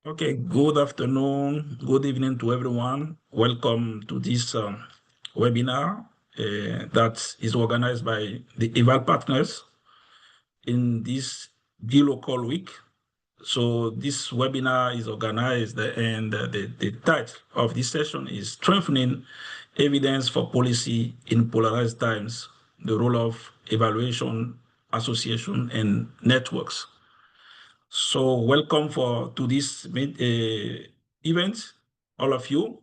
Okay, good afternoon, good evening to everyone. Welcome to this webinar that is organized by the EvalPartners in this gLOCAL week. So this webinar is organized and the title of this session is Strengthening Evidence for Policy in Polarized Times, the Role of Evaluation, Association, and Networks. So welcome to this event, all of you.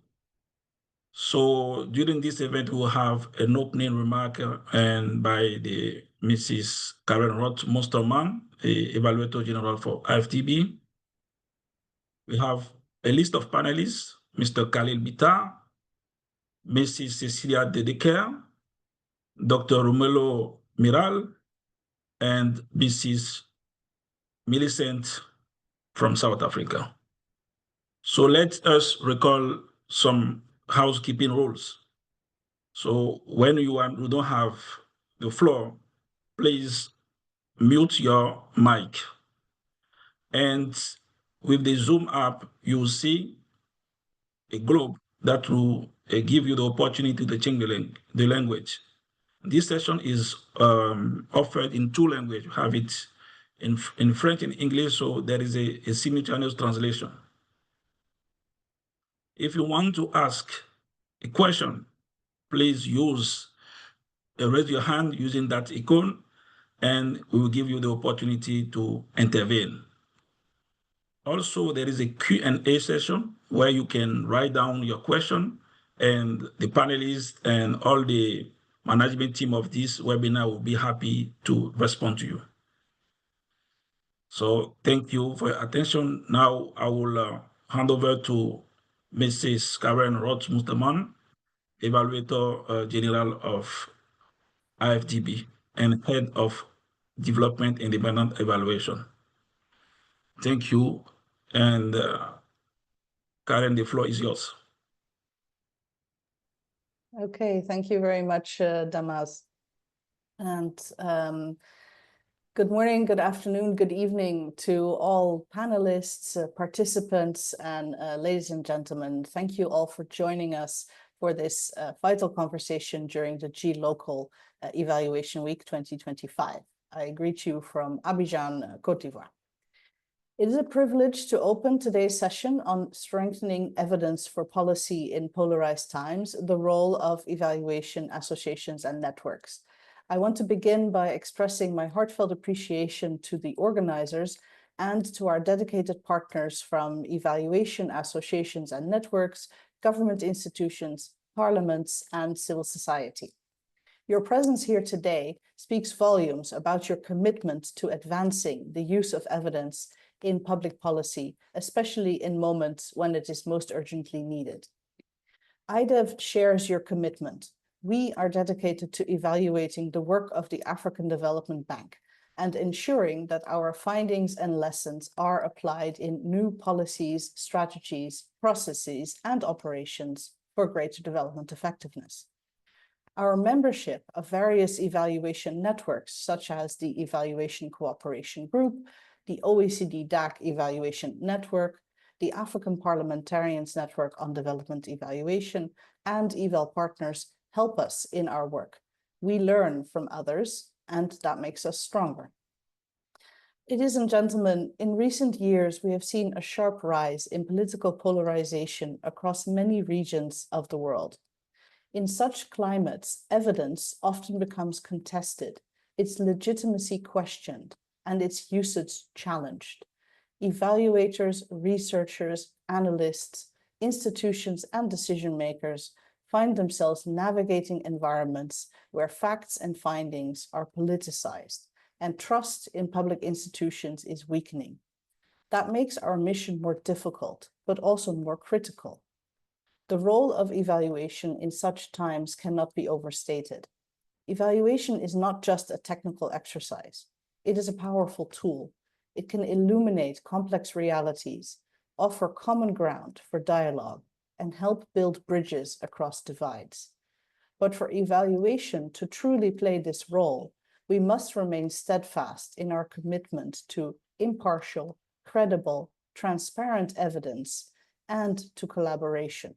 So during this event, we'll have an opening remark and by the Mrs. Karen Roth-Musterman, the Evaluator General for AfDB. We have a list of panelists, Mr. Khalil Bitar, Mrs. Cecilia Dedeker, Dr. Romelo Miral, and Mrs. Millicent from South Africa. So let us recall some housekeeping rules. So when you don't have the floor, please mute your mic. And with the Zoom app, you'll see a globe that will give you the opportunity to change the language. This session is offered in two languages. You have it in French and English, so there is a simultaneous translation. If you want to ask a question, please raise your hand using that icon, and we will give you the opportunity to intervene. Also, there is a Q&A session where you can write down your question, and the panelists and all the management team of this webinar will be happy to respond to you. So thank you for your attention. Now I will hand over to Mrs. Karen Roth-Musterman, Evaluator General of AfDB and Head of Development Independent Evaluation. Thank you. And Karen, the floor is yours. Okay, thank you very much, Damas. And good morning, good afternoon, good evening to all panelists, participants, and ladies and gentlemen. Thank you all for joining us for this vital conversation during the gLOCAL Evaluation Week 2025. I greet you from Abidjan, Côte d'Ivoire. It is a privilege to open today's session on strengthening evidence for policy in polarized times, the role of evaluation associations and networks. I want to begin by expressing my heartfelt appreciation to the organizers and to our dedicated partners from evaluation associations and networks, government institutions, parliaments, and civil society. Your presence here today speaks volumes about your commitment to advancing the use of evidence in public policy, especially in moments when it is most urgently needed. IDEV shares your commitment. We are dedicated to evaluating the work of the African Development Bank and ensuring that our findings and lessons are applied in new policies, strategies, processes, and operations for greater development effectiveness. Our membership of various evaluation networks, such as the Evaluation Cooperation Group, the OECD DAC Evaluation Network, the African Parliamentarians Network on Development Evaluation, and EvalPartners help us in our work. We learn from others, and that makes us stronger. Ladies and gentlemen, in recent years, we have seen a sharp rise in political polarization across many regions of the world. In such climates, evidence often becomes contested, its legitimacy questioned, and its usage challenged. Evaluators, researchers, analysts, institutions, and decision makers find themselves navigating environments where facts and findings are politicized, and trust in public institutions is weakening. That makes our mission more difficult, but also more critical. The role of evaluation in such times cannot be overstated. Evaluation is not just a technical exercise. It is a powerful tool. It can illuminate complex realities, offer common ground for dialogue, and help build bridges across divides. But for evaluation to truly play this role, we must remain steadfast in our commitment to impartial, credible, transparent evidence, and to collaboration.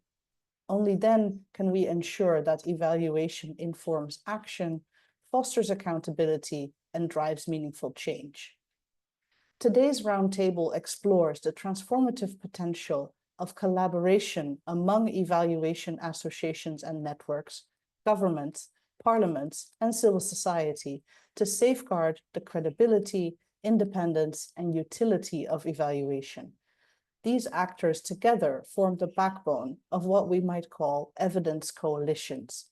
Only then can we ensure that evaluation informs action, fosters accountability, and drives meaningful change. Today's roundtable explores the transformative potential of collaboration among evaluation associations and networks, governments, parliaments, and civil society to safeguard the credibility, independence, and utility of evaluation. These actors together form the backbone of what we might call evidence coalitions,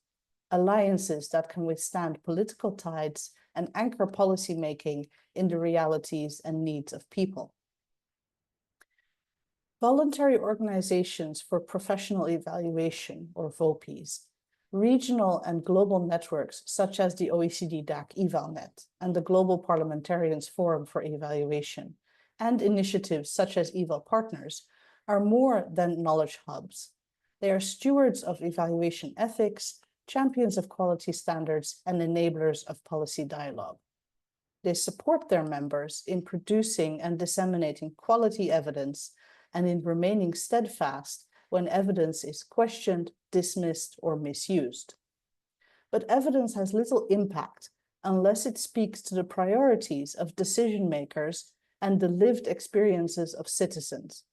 alliances that can withstand political tides and anchor policymaking in the realities and needs of people. Voluntary organizations for professional evaluation, or VOPEs, regional and global networks such as the OECD DAC EvalNet and the Global Parliamentarians Forum for Evaluation, and initiatives such as EvalPartners are more than knowledge hubs. They are stewards of evaluation ethics, champions of quality standards, and enablers of policy dialogue. They support their members in producing and disseminating quality evidence and in remaining steadfast when evidence is questioned, dismissed, or misused. But evidence has little impact unless it speaks to the priorities of decision makers and the lived experiences of citizens.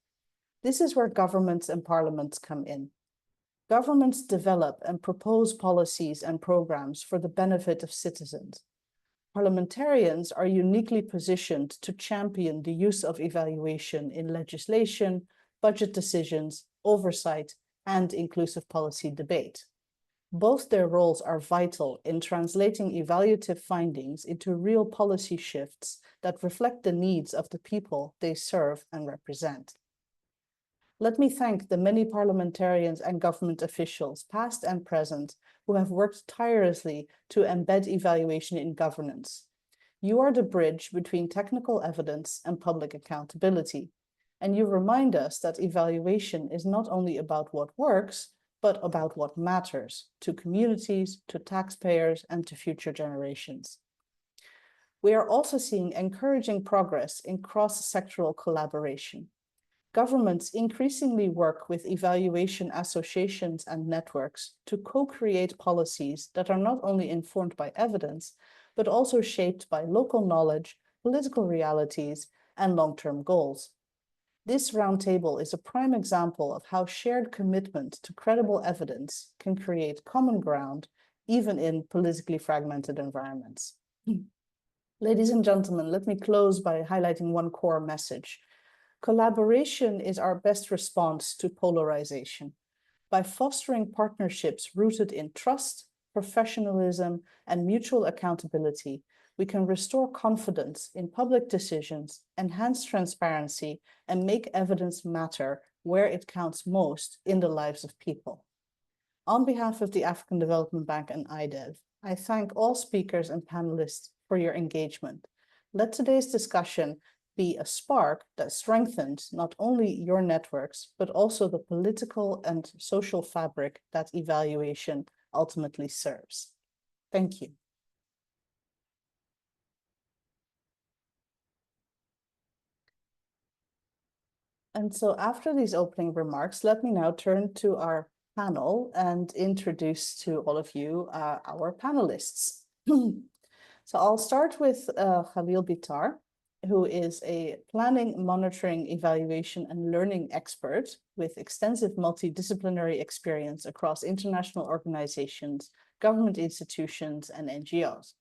This is where governments and parliaments come in. Governments develop and propose policies and programs for the benefit of citizens. Parliamentarians are uniquely positioned to champion the use of evaluation in legislation, budget decisions, oversight, and inclusive policy debate. Both their roles are vital in translating evaluative findings into real policy shifts that reflect the needs of the people they serve and represent. Let me thank the many parliamentarians and government officials, past and present, who have worked tirelessly to embed evaluation in governance. You are the bridge between technical evidence and public accountability, and you remind us that evaluation is not only about what works, but about what matters to communities, to taxpayers, and to future generations. We are also seeing encouraging progress in cross-sectoral collaboration. Governments increasingly work with evaluation associations and networks to co-create policies that are not only informed by evidence, but also shaped by local knowledge, political realities, and long-term goals. This roundtable is a prime example of how shared commitment to credible evidence can create common ground, even in politically fragmented environments. Ladies and gentlemen, let me close by highlighting one core message. Collaboration is our best response to polarization. By fostering partnerships rooted in trust, professionalism, and mutual accountability, we can restore confidence in public decisions, enhance transparency, and make evidence matter where it counts most in the lives of people. On behalf of the African Development Bank and IDEV, I thank all speakers and panelists for your engagement. Let today's discussion be a spark that strengthens not only your networks, but also the political and social fabric that evaluation ultimately serves. Thank you. And so after these opening remarks, let me now turn to our panel and introduce to all of you our panelists. So I'll start with Khalil Bitar, who is a planning, monitoring, evaluation, and learning expert with extensive multidisciplinary experience across international organizations, government institutions, and NGOs.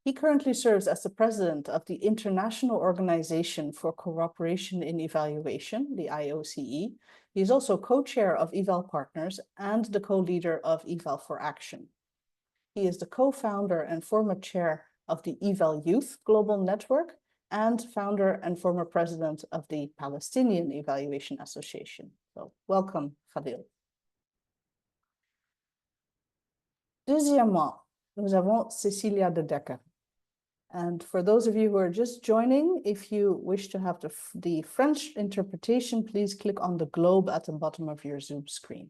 He currently serves as the president of the International Organization for Cooperation in Evaluation, the IOCE. He is also co-chair of EvalPartners and the co-leader of Eval for Action. He is the co-founder and former chair of the Eval Youth Global Network and founder and former president of the Palestinian Evaluation Association. So welcome, Khalil. Deuxièmement, nous avons Cecilia de Decker. And for those of you who are just joining, if you wish to have the French interpretation, please click on the globe at the bottom of your Zoom screen.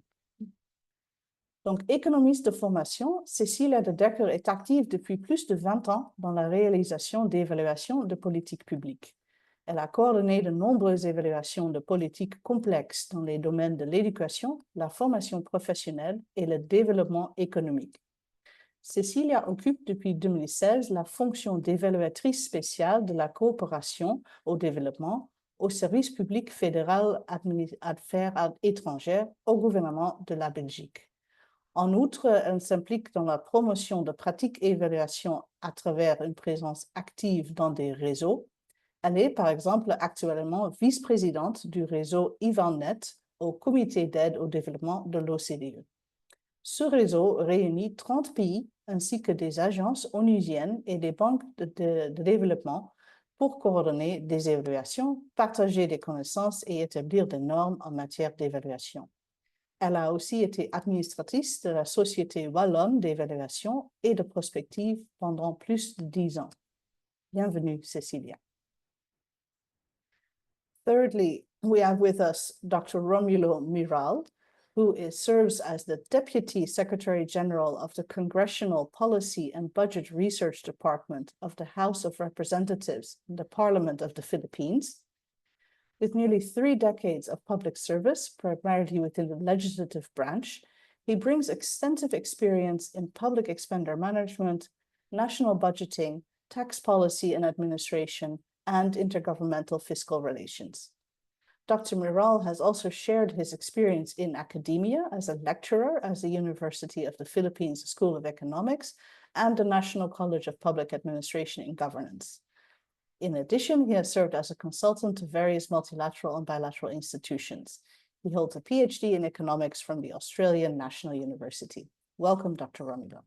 Donc, économiste de formation, Cecilia de Decker est active depuis plus de 20 ans dans la réalisation d'évaluations de politique publique. Elle a coordonné de nombreuses évaluations de politiques complexes dans les domaines de l'éducation, la formation professionnelle et le développement économique. Cecilia occupe depuis 2016 la fonction d'évaluatrice spéciale de la coopération au développement au service public fédéral Affaires étrangères au gouvernement de la Belgique. En outre, elle s'implique dans la promotion de pratiques et évaluations à travers une présence active dans des réseaux. Elle est, par exemple, actuellement vice-présidente du réseau EvalNet au comité d'aide au développement de l'OCDE. Ce réseau réunit 30 pays ainsi que des agences onusiennes et des banques de développement pour coordonner des évaluations, partager des connaissances et établir des normes en matière d'évaluation. Elle a aussi été administratrice de la Société wallonne d'évaluation et de prospective pendant plus de 10 ans. Bienvenue, Cecilia. Thirdly, we have with us Dr. Romulo Miral, who serves as the Deputy Secretary General of the Congressional Policy and Budget Research Department of the House of Representatives in the Parliament of the Philippines. With nearly 3 decades of public service, primarily within the legislative branch, he brings extensive experience in public expenditure management, national budgeting, tax policy and administration, and intergovernmental fiscal relations. Dr. Miral has also shared his experience in academia as a lecturer at the University of the Philippines School of Economics and the National College of Public Administration and Governance. In addition, he has served as a consultant to various multilateral and bilateral institutions. He holds a PhD in economics from the Australian National University. Welcome, Dr. Romulo.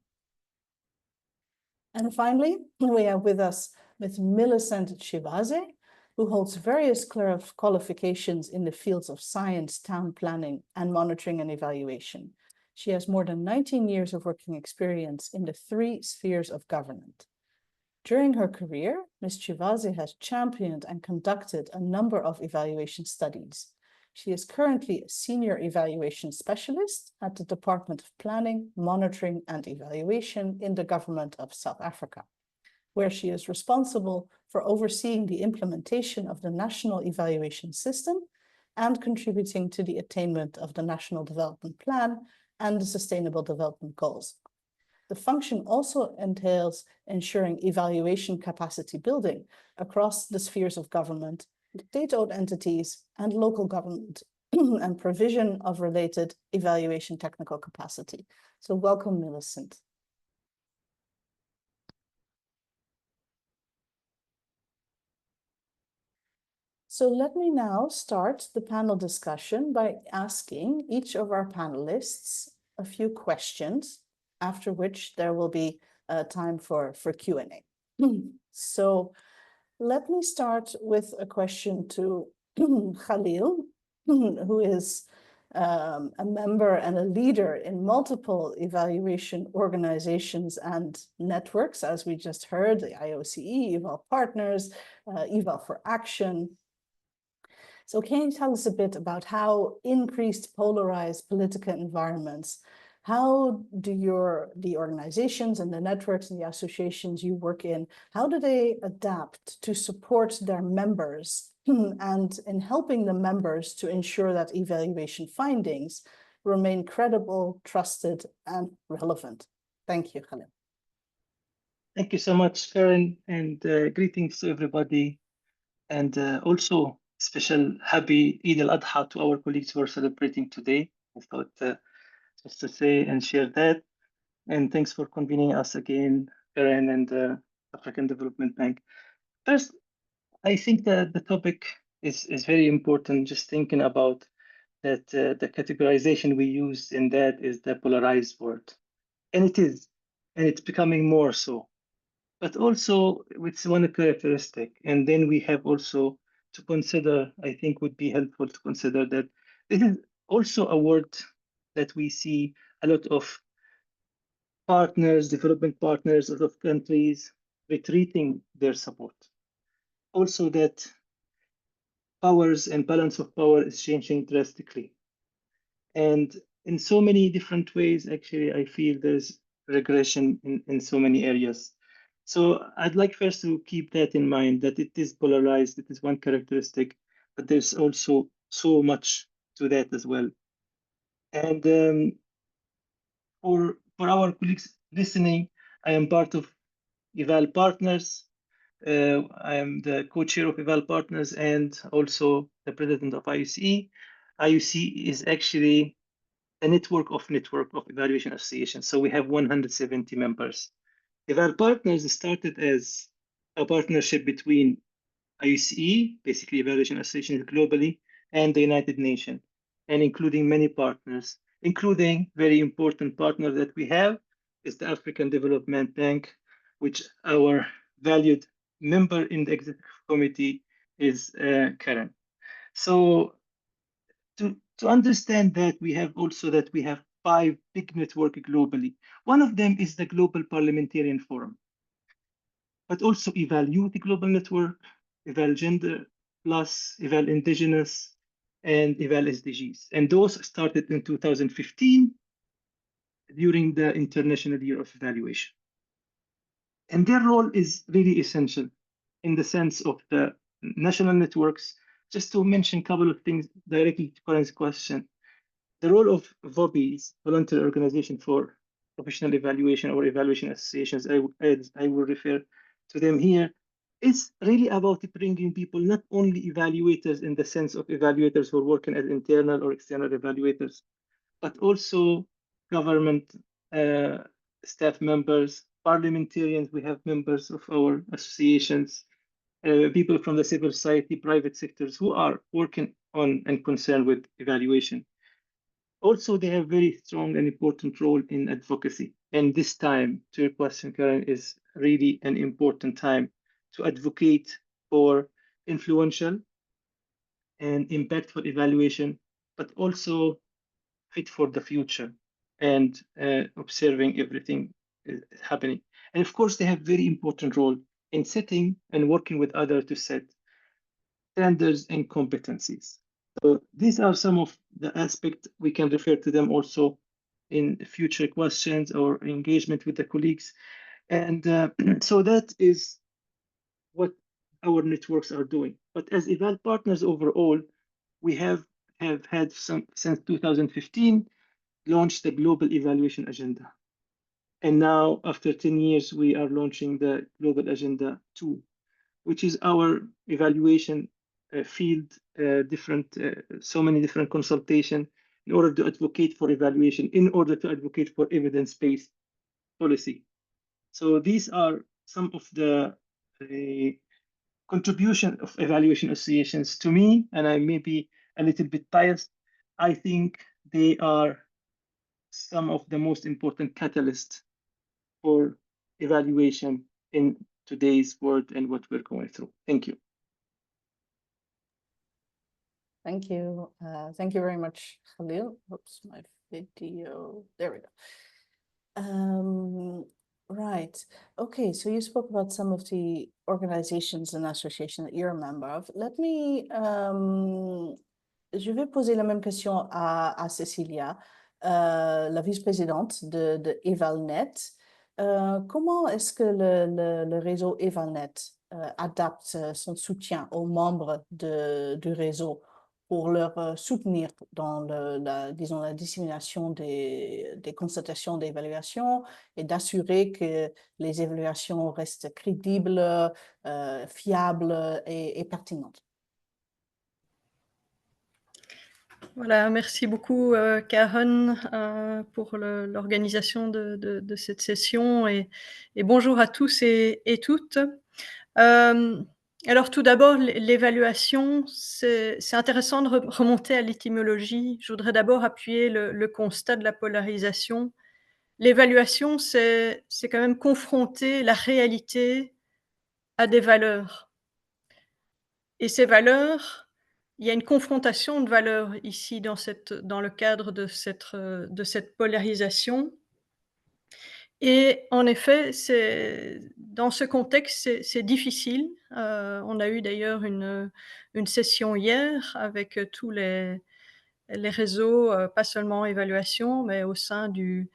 And finally, we have with us Ms. Millicent Chivaze, who holds various qualifications in the fields of science, town planning, and monitoring and evaluation. She has more than 19 years of working experience in the 3 spheres of government. During her career, Ms. Chivaze has championed and conducted a number of evaluation studies. She is currently a senior evaluation specialist at the Department of Planning, Monitoring and Evaluation in the Government of South Africa, where she is responsible for overseeing the implementation of the National Evaluation System and contributing to the attainment of the National Development Plan and the Sustainable Development Goals. The function also entails ensuring evaluation capacity building across the spheres of government, state-owned entities, and local government, and provision of related evaluation technical capacity. So welcome, Millicent. So let me now start the panel discussion by asking each of our panelists a few questions, after which there will be time for Q&A. So let me start with a question to Khalil, who is a member and a leader in multiple evaluation organizations and networks, as we just heard, the IOCE, EvalPartners, Eval for Action. So can you tell us a bit about how increased polarized political environments, how do the organizations and the networks and the associations you work in, how do they adapt to support their members and in helping the members to ensure that evaluation findings remain credible, trusted, and relevant? Thank you, Khalil. Thank you so much, Karen, and greetings to everybody. And also special happy Eid al-Adha to our colleagues who are celebrating today. I thought just to say and share that. And thanks for convening us again, Karen and the African Development Bank. First, I think that the topic is very important, just thinking about that the categorization we use in that is the polarized word. And it is, and it's becoming more so. But also it's one characteristic. And then we have also to consider, I think would be helpful to consider that this is also a word that we see a lot of partners, development partners, a lot of countries retreating their support. Also that powers and balance of power is changing drastically. And in so many different ways, actually, I feel there's regression in so many areas. So I'd like first to keep that in mind, that it is polarized, it is one characteristic, but there's also so much to that as well. And for our colleagues listening, I am part of EvalPartners. I am the co-chair of EvalPartners and also the president of IUCE. IUCE is actually a network of evaluation associations. So we have 170 members. EvalPartners started as a partnership between IUCE, basically evaluation associations globally, and the United Nations, and including many partners, including very important partner that we have is the African Development Bank, which our valued member in the executive committee is Karen. So to understand that, we have 5 big networks globally. One of them is the Global Parliamentarian Forum, but also Evaluate Global Network, Eval Gender Plus, Eval Indigenous, and Eval SDGs. And those started in 2015 during the International Year of Evaluation. And their role is really essential in the sense of the national networks. Just to mention a couple of things directly to Karen's question. The role of VOBIs, Voluntary Organization for Professional Evaluation or Evaluation Associations, I will refer to them here, is really about bringing people, not only evaluators in the sense of evaluators who are working as internal or external evaluators, but also government staff members, parliamentarians. We have members of our associations, people from the civil society, private sectors who are working on and concerned with evaluation. Also, they have very strong and important role in advocacy. And this time, to your question, Karen, is really an important time to advocate for influential and impactful evaluation, but also fit for the future and observing everything happening. And of course, they have very important role in setting and working with others to set standards and competencies. So these are some of the aspects. We can refer to them also in future questions or engagement with the colleagues. And so that is what our networks are doing. But as EvalPartners overall, we have had some, since 2015, launched the Global Evaluation Agenda. And now, after 10 years, we are launching the Global Agenda 2, which is our evaluation field, so many different consultation in order to advocate for evaluation, in order to advocate for evidence-based policy. So these are some of the contribution of evaluation associations to me, and I may be a little bit biased. I think they are some of the most important catalysts for evaluation in today's world and what we're going through. Thank you. Thank you. Thank you very much, Khalil. Oops, my video. There we go. Right. Okay, so you spoke about some of the organizations and associations that you're a member of. Let me, je vais poser la même question à Cecilia, la vice-présidente de EvalNet. Comment est-ce que le réseau EvalNet adapte son soutien aux membres du réseau pour leur soutenir dans disons, la dissémination des constatations d'évaluation et d'assurer que les évaluations restent crédibles, fiables et pertinentes? Voilà, merci beaucoup Karen pour l'organisation de cette session et bonjour à tous et toutes. Alors tout d'abord, l'évaluation, c'est intéressant de remonter à l'étymologie. Je voudrais d'abord appuyer le constat de la polarisation. L'évaluation, c'est quand même confronter la réalité à des valeurs. Et ces valeurs, il y a une confrontation de valeurs ici dans le cadre de cette polarisation. Et en effet, dans ce contexte, c'est difficile. On a eu d'ailleurs une session hier avec tous les réseaux, pas seulement évaluation, mais au sein du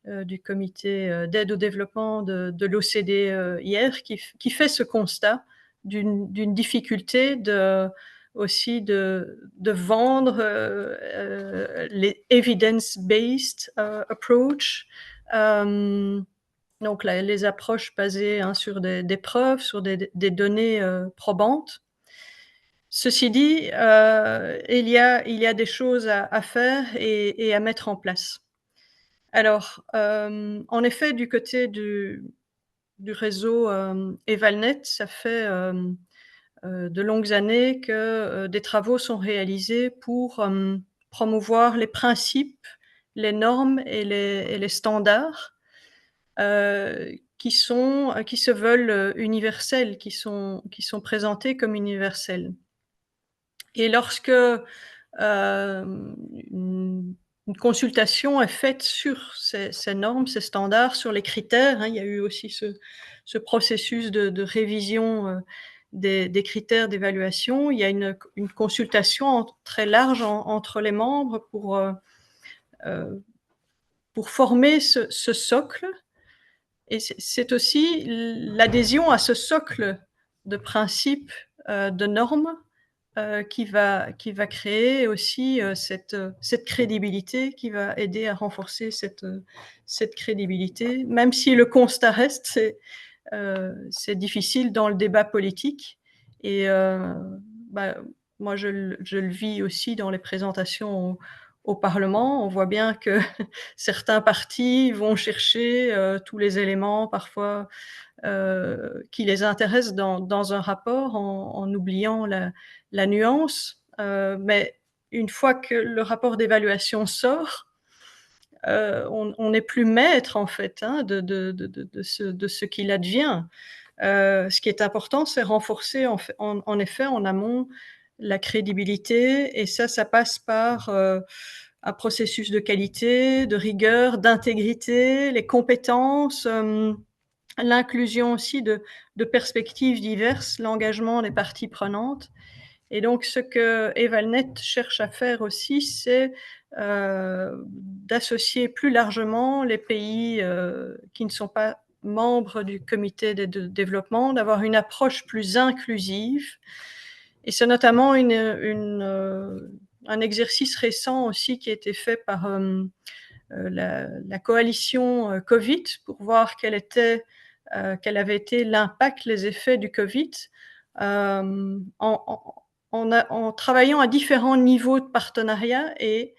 du comité d'aide au développement de l'OCDE hier, qui fait ce constat d'une difficulté aussi de vendre les evidence-based approach, donc les approches basées sur des preuves, sur des données probantes. Ceci dit, il y a des choses à faire et à mettre en place. Alors, en effet, du côté du réseau EvalNet, ça fait de longues années que des travaux sont réalisés pour promouvoir les principes, les normes et les standards qui se veulent universels, qui sont présentés comme universels. Et lorsque une consultation est faite sur ces normes, ces standards, sur les critères, il y a eu aussi ce processus de révision des critères d'évaluation. Il y a une consultation très large entre les membres pour former ce socle. Et c'est aussi l'adhésion à ce socle de principes, de normes, qui va créer aussi cette crédibilité, qui va aider à renforcer cette crédibilité, même si le constat reste, c'est difficile dans le débat politique. Et moi, je le vis aussi dans les présentations au Parlement. On voit bien que certains partis vont chercher tous les éléments, parfois, qui les intéressent dans un rapport en oubliant la nuance. Mais une fois que le rapport d'évaluation sort, on n'est plus maître, en fait, de ce qu'il advient. Ce qui est important, c'est renforcer, en effet, en amont, la crédibilité. Et ça passe par un processus de qualité, de rigueur, d'intégrité, les compétences, l'inclusion aussi de perspectives diverses, l'engagement des parties prenantes. Et donc, ce que EvalNet cherche à faire aussi, c'est d'associer plus largement les pays qui ne sont pas membres du comité de développement, d'avoir une approche plus inclusive. Et c'est notamment un exercice récent aussi qui a été fait par la coalition Covid pour voir quel avait été l'impact, les effets du Covid en travaillant à différents niveaux de partenariat et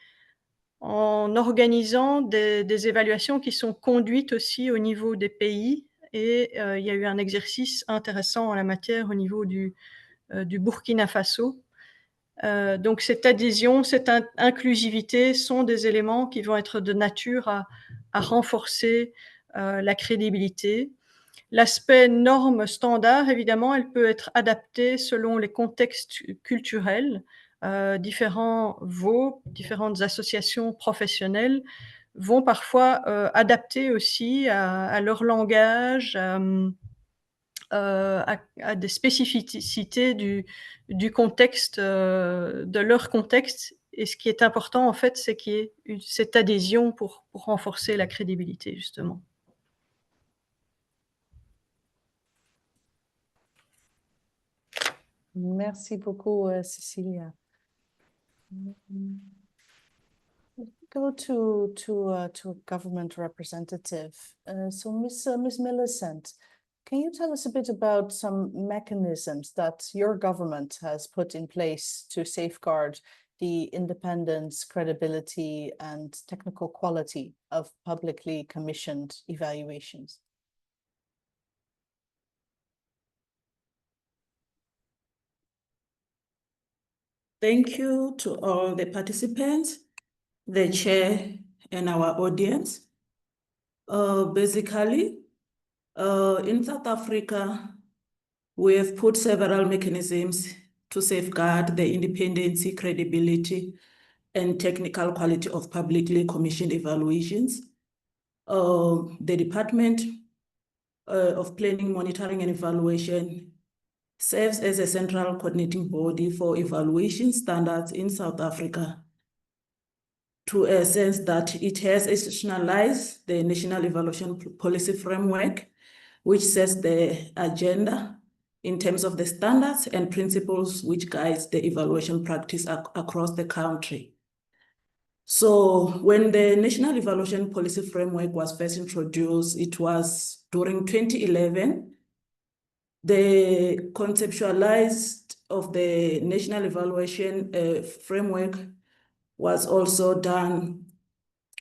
en organisant des évaluations qui sont conduites aussi au niveau des pays. Et il y a eu un exercice intéressant en la matière au niveau du Burkina Faso. Donc cette adhésion, cette inclusivité sont des éléments qui vont être de nature à renforcer la crédibilité. L'aspect norme standard, évidemment, elle peut être adaptée selon les contextes culturels. Différentes associations professionnelles vont parfois adapter aussi à leur langage, à des spécificités du contexte, de leur contexte. Et ce qui est important, en fait, c'est qu'il y ait cette adhésion pour renforcer la crédibilité, justement. Merci beaucoup, Cecilia. Go to a government representative. So, Ms. Millicent, can you tell us a bit about some mechanisms that your government has put in place to safeguard the independence, credibility, and technical quality of publicly commissioned evaluations? Thank you to all the participants, the chair, and our audience. Basically, in South Africa, we have put several mechanisms to safeguard the independence, credibility, and technical quality of publicly commissioned evaluations. The Department of Planning, Monitoring, and Evaluation serves as a central coordinating body for evaluation standards in South Africa. to a sense that it has institutionalized the National Evaluation Policy Framework, which sets the agenda in terms of the standards and principles which guides the evaluation practice across the country. So when the National Evaluation Policy Framework was first introduced, it was during 2011. The conceptualized of the National Evaluation Framework was also done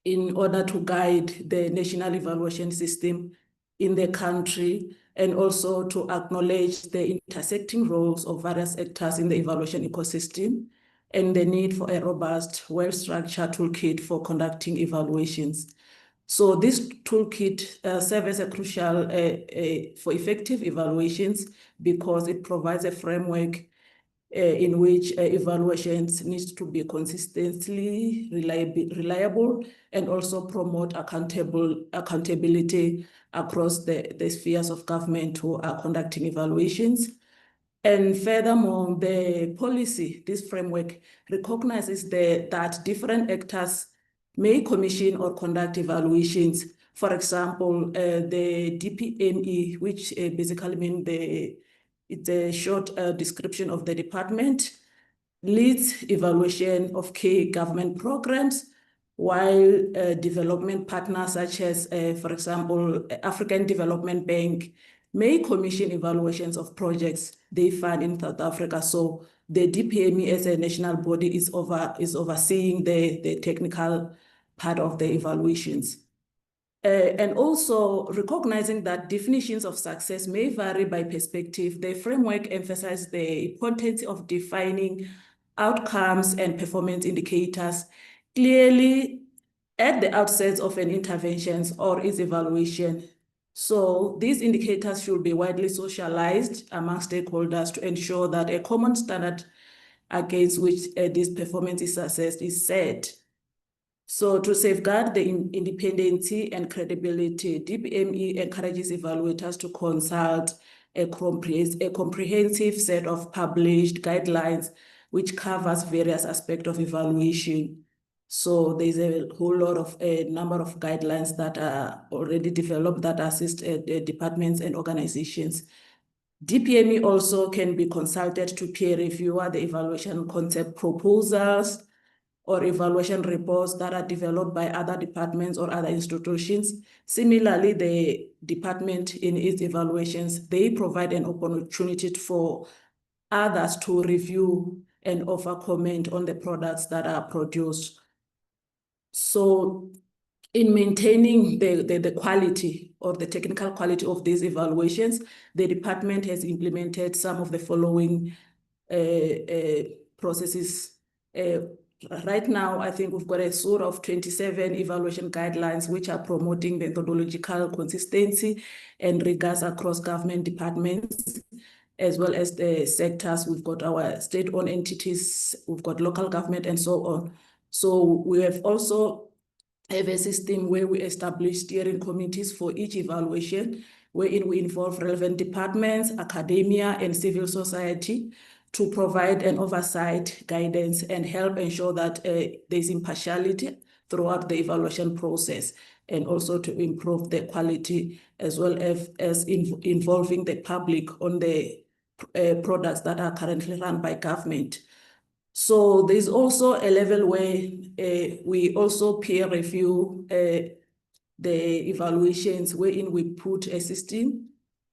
in order to guide the national evaluation system in the country, and also to acknowledge the intersecting roles of various actors in the evaluation ecosystem and the need for a robust, well-structured toolkit for conducting evaluations. So this toolkit serves as a crucial for effective evaluations because it provides a framework in which evaluations need to be consistently reliable and also promote accountability across the spheres of government who are conducting evaluations. And furthermore, the policy, this framework, recognizes that different actors may commission or conduct evaluations. For example, the DPME, which basically means it's a short description of the department, leads evaluation of key government programs, while development partners such as, for example, African Development Bank may commission evaluations of projects they fund in South Africa. So the DPME as a national body is overseeing the technical part of the evaluations. And also recognizing that definitions of success may vary by perspective, the framework emphasizes the importance of defining outcomes and performance indicators clearly at the outset of an intervention or its evaluation. So these indicators should be widely socialized among stakeholders to ensure that a common standard against which this performance is assessed is set. So to safeguard the independence and credibility, DPME encourages evaluators to consult a comprehensive set of published guidelines which covers various aspects of evaluation. So there's a whole lot of a number of guidelines that are already developed that assist departments and organizations. DPME also can be consulted to peer review the evaluation concept proposals or evaluation reports that are developed by other departments or other institutions. Similarly, the department in its evaluations, they provide an opportunity for others to review and offer comment on the products that are produced. So in maintaining the quality or the technical quality of these evaluations, the department has implemented some of the following processes. Right now, I think we've got a sort of 27 evaluation guidelines which are promoting methodological consistency and rigors across government departments, as well as the sectors. We've got our state-owned entities, we've got local government, and so on. So we have also have a system where we establish steering committees for each evaluation, wherein we involve relevant departments, academia, and civil society to provide an oversight, guidance, and help ensure that there's impartiality throughout the evaluation process, and also to improve the quality, as well as involving the public on the products that are currently run by government. So there's also a level where we also peer review the evaluations, wherein we put a system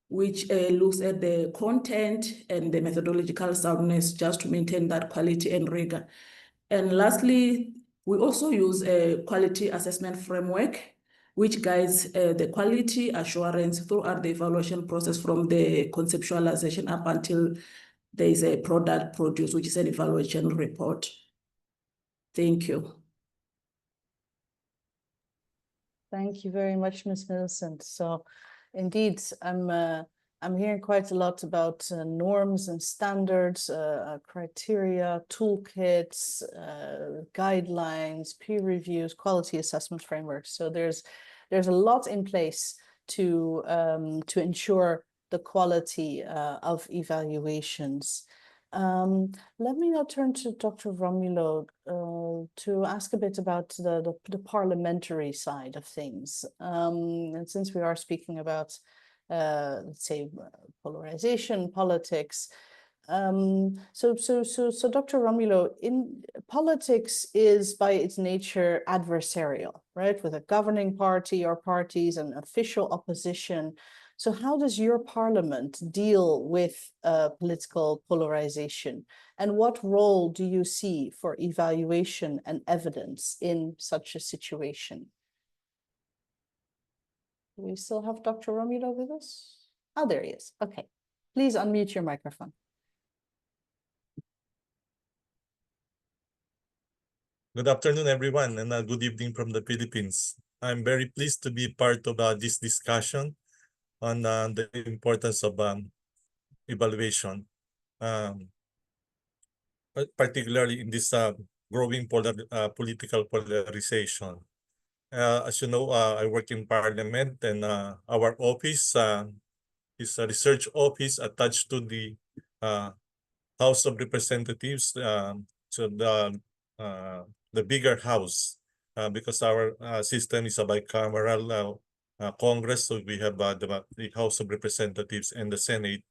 which looks at the content and the methodological soundness just to maintain that quality and rigor. And lastly, we also use a quality assessment framework, which guides the quality assurance throughout the evaluation process from the conceptualization up until there is a product produced, which is an evaluation report. Thank you. Thank you very much, Ms. Millicent. So indeed, I'm hearing quite a lot about norms and standards, criteria, toolkits, guidelines, peer reviews, quality assessment frameworks. So there's a lot in place to ensure the quality of evaluations. Let me now turn to Dr. Romulo to ask a bit about the parliamentary side of things. And since we are speaking about, let's say, polarization, politics, so Dr. Romulo, in politics is by its nature adversarial, right? With a governing party or parties and official opposition. So how does your parliament deal with political polarization? And what role do you see for evaluation and evidence in such a situation? Do we still have Dr. Romulo with us? Oh, there he is. Okay. Please unmute your microphone. Good afternoon, everyone, and good evening from the Philippines. I'm very pleased to be part of this discussion on the importance of evaluation, particularly in this growing political polarization. As you know, I work in Parliament, and our office is a research office attached to the House of Representatives, so the bigger house, because our system is a bicameral Congress, so we have the House of Representatives and the Senate,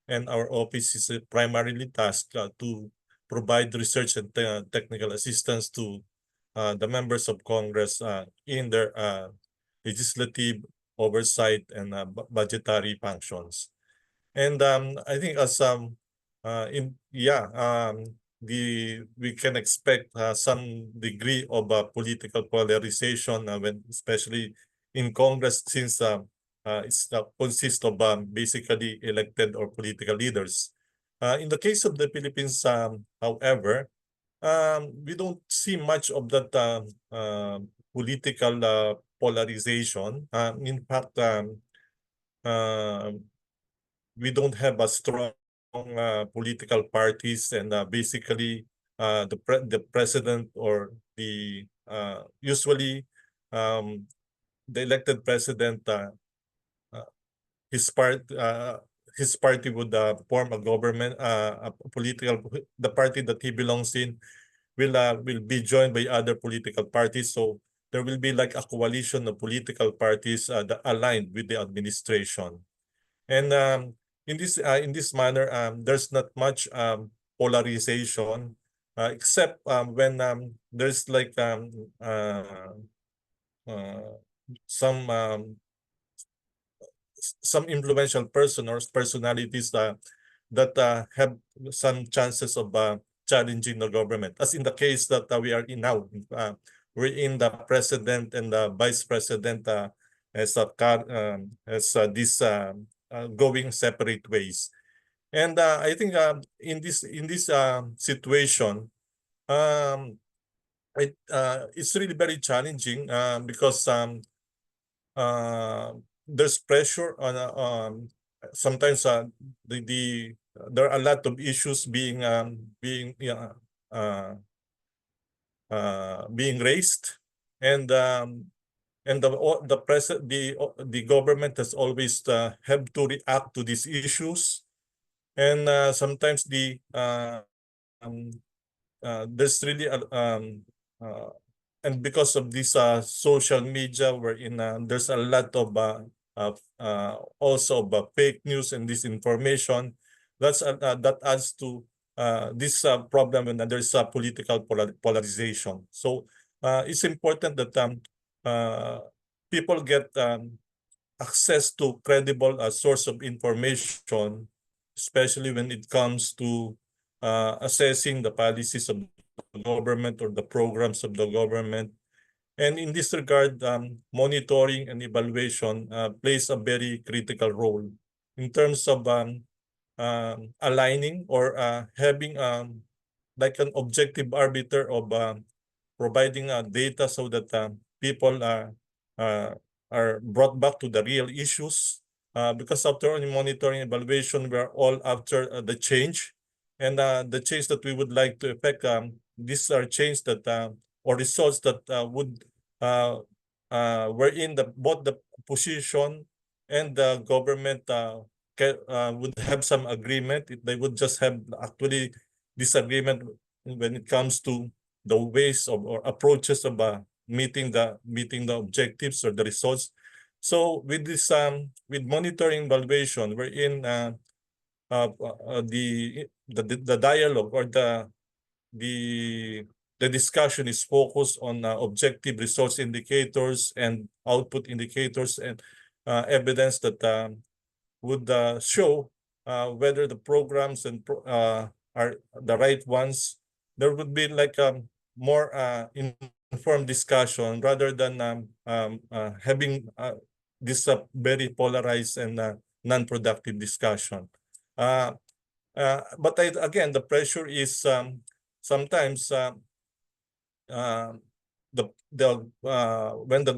and our office is primarily tasked to provide research and technical assistance to the members of Congress in their legislative oversight and budgetary functions. And I think as we can expect some degree of political polarization when, especially in Congress, since it consists of basically elected or political leaders. In the case of the Philippines, however, we don't see much of that political polarization. In fact, we don't have a strong political parties, and basically the president or the usually the elected president, his party would form a government, the party that he belongs in will be joined by other political parties. So there will be like a coalition of political parties that aligned with the administration. And in this manner, there's not much polarization, except when there's like some influential person or personalities that have some chances of challenging the government, as in the case that we are in now. We're in the president and the vice president as this going separate ways. And I think in this situation, it's really very challenging because there's pressure on sometimes there are a lot of issues being raised, and the government has always have to react to these issues, and sometimes there's really and because of this social media, wherein there's a lot of also fake news and disinformation, that adds to this problem when there's political polarization. So it's important that people get access to credible source of information, especially when it comes to assessing the policies of the government or the programs of the government. And in this regard, monitoring and evaluation plays a very critical role in terms of aligning or having like an objective arbiter of providing data so that people are brought back to the real issues. Because after only monitoring evaluation, we are all after the change, and the change that we would like to effect. These are change that or results that would wherein both the opposition and the government would have some agreement. They would just have actually disagreement when it comes to the ways of or approaches of meeting the objectives or the results. So with this with monitoring evaluation, we're in the dialogue or the discussion is focused on objective results indicators and output indicators and evidence that would show whether the programs and are the right ones. There would be like more informed discussion rather than having this very polarized and non-productive discussion. But again, the pressure is sometimes when the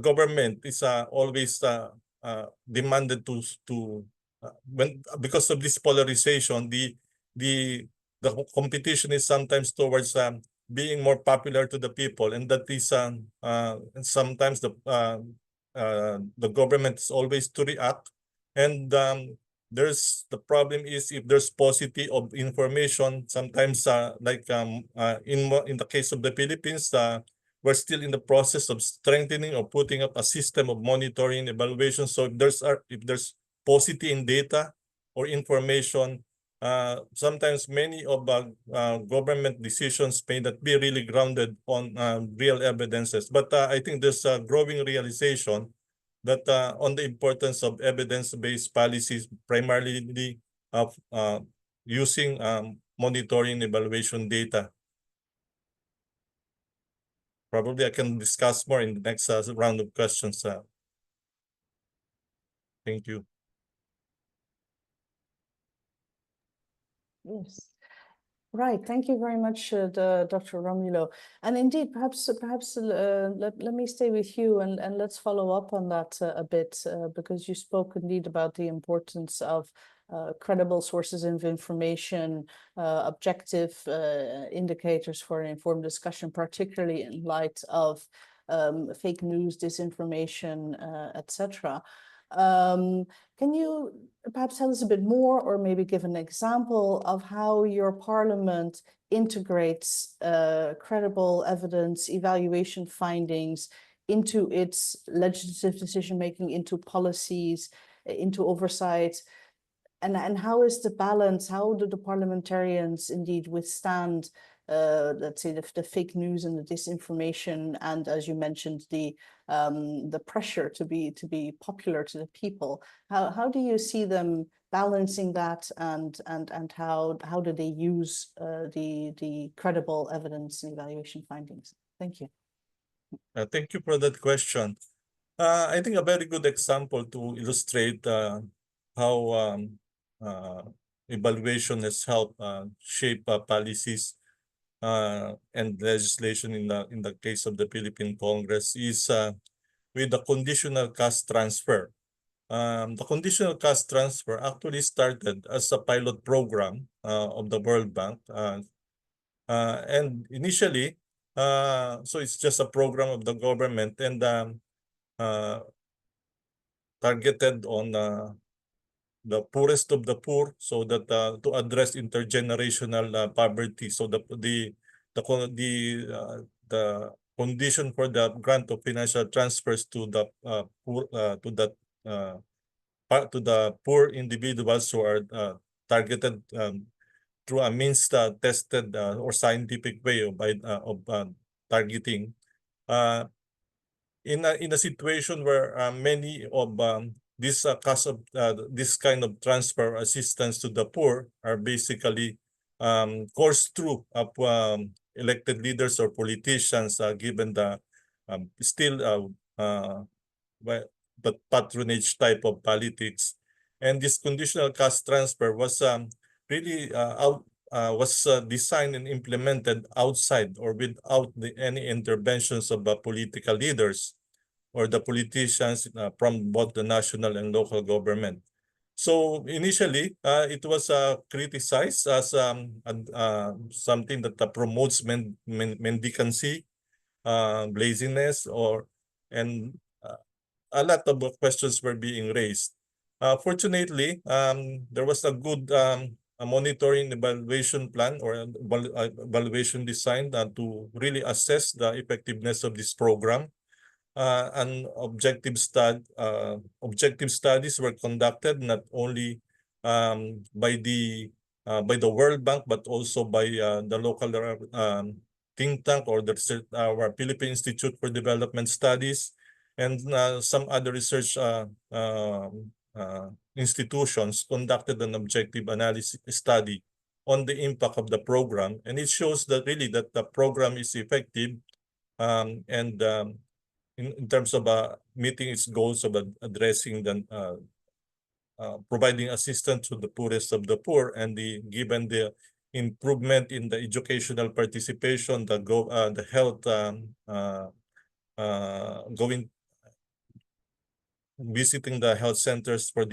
government is always demanded to because of this polarization, the competition is sometimes towards being more popular to the people, and that is sometimes the government is always to react, and there's the problem is if there's paucity of information, sometimes in the case of the Philippines, we're still in the process of strengthening or putting up a system of monitoring evaluation. So if there's paucity in data or information, sometimes many of government decisions may not be really grounded on real evidences. But I think there's a growing realization that on the importance of evidence-based policies, primarily using monitoring evaluation data. Probably I can discuss more in the next round of questions. Thank you. Yes. Right. Thank you very much, Dr. Romulo. And indeed, perhaps let me stay with you and let's follow up on that a bit, because you spoke indeed about the importance of credible sources of information, objective indicators for an informed discussion, particularly in light of fake news, disinformation, etc. Can you perhaps tell us a bit more, or maybe give an example of how your parliament integrates credible evidence, evaluation findings into its legislative decision-making, into policies, into oversight? And how is the balance? How do the parliamentarians indeed withstand, let's say, the fake news and the disinformation, and as you mentioned, the pressure to be popular to the people? How do you see them balancing that, and how do they use the credible evidence and evaluation findings? Thank you. Thank you for that question. I think a very good example to illustrate how evaluation has helped shape policies and legislation in the case of the Philippine Congress is with the conditional cash transfer. The conditional cash transfer actually started as a pilot program of the World Bank, and initially, so it's just a program of the government and targeted on the poorest of the poor, so that to address intergenerational poverty. So the condition for the grant of financial transfers to the poor to the poor individuals who are targeted through a means tested or scientific way of targeting. In a situation where many of this kind of transfer assistance to the poor are basically coursed through elected leaders or politicians, given the still the patronage type of politics, and this conditional cash transfer was really was designed and implemented outside or without any interventions of political leaders or the politicians from both the national and local government. So initially, it was criticized as something that promotes mendicancy, laziness, and a lot of questions were being raised. Fortunately, there was a good a monitoring evaluation plan or evaluation design to really assess the effectiveness of this program. And objective studies were conducted not only by the World Bank but also by the local think tank or our Philippine Institute for Development Studies and some other research institutions conducted an objective analysis study on the impact of the program, and it shows that really that the program is effective and in terms of meeting its goals of addressing the providing assistance to the poorest of the poor, and given the improvement in the educational participation, the health visiting the health centers for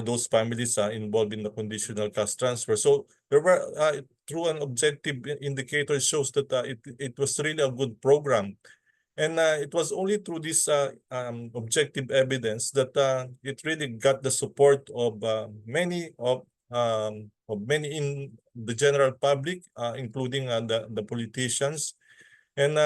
those families involved in the conditional cash transfer. So there were through an objective indicator shows that it was really a good program. And it was only through this objective evidence that it really got the support of many in the general public, including the politicians. And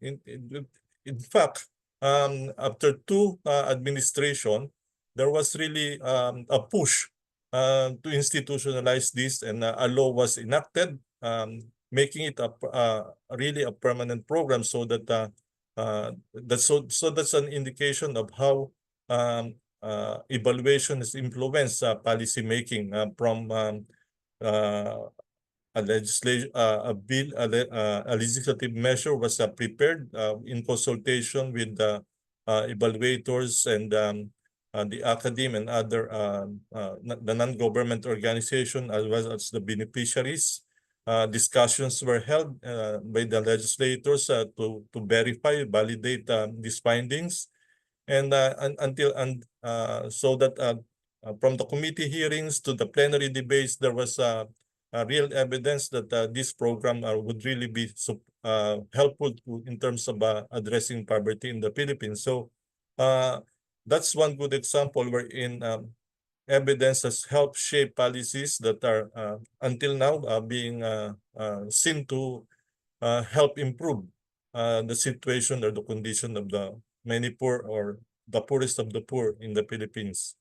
in fact, after two administration, there was really a push to institutionalize this, and a law was enacted, making it really a permanent program, so that that's an indication of how evaluation has influenced policy making from a legislative measure was prepared in consultation with the evaluators and the academe and other the non-government organization as well as the beneficiaries. Discussions were held by the legislators to verify, validate these findings, and so that from the committee hearings to the plenary debates, there was real evidence that this program would really be helpful in terms of addressing poverty in the Philippines. So that's one good example wherein evidence has helped shape policies that are until now being seen to help improve the situation or the condition of the many poor or the poorest of the poor in the Philippines.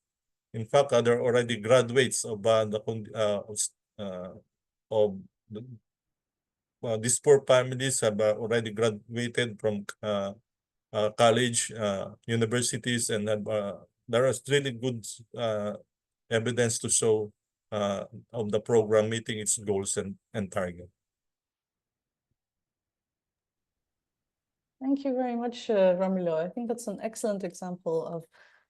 In fact, there are already graduates of these poor families have already graduated from college, universities, and there is really good evidence to show of the program meeting its goals and target. Thank you very much, Romulo. I think that's an excellent example of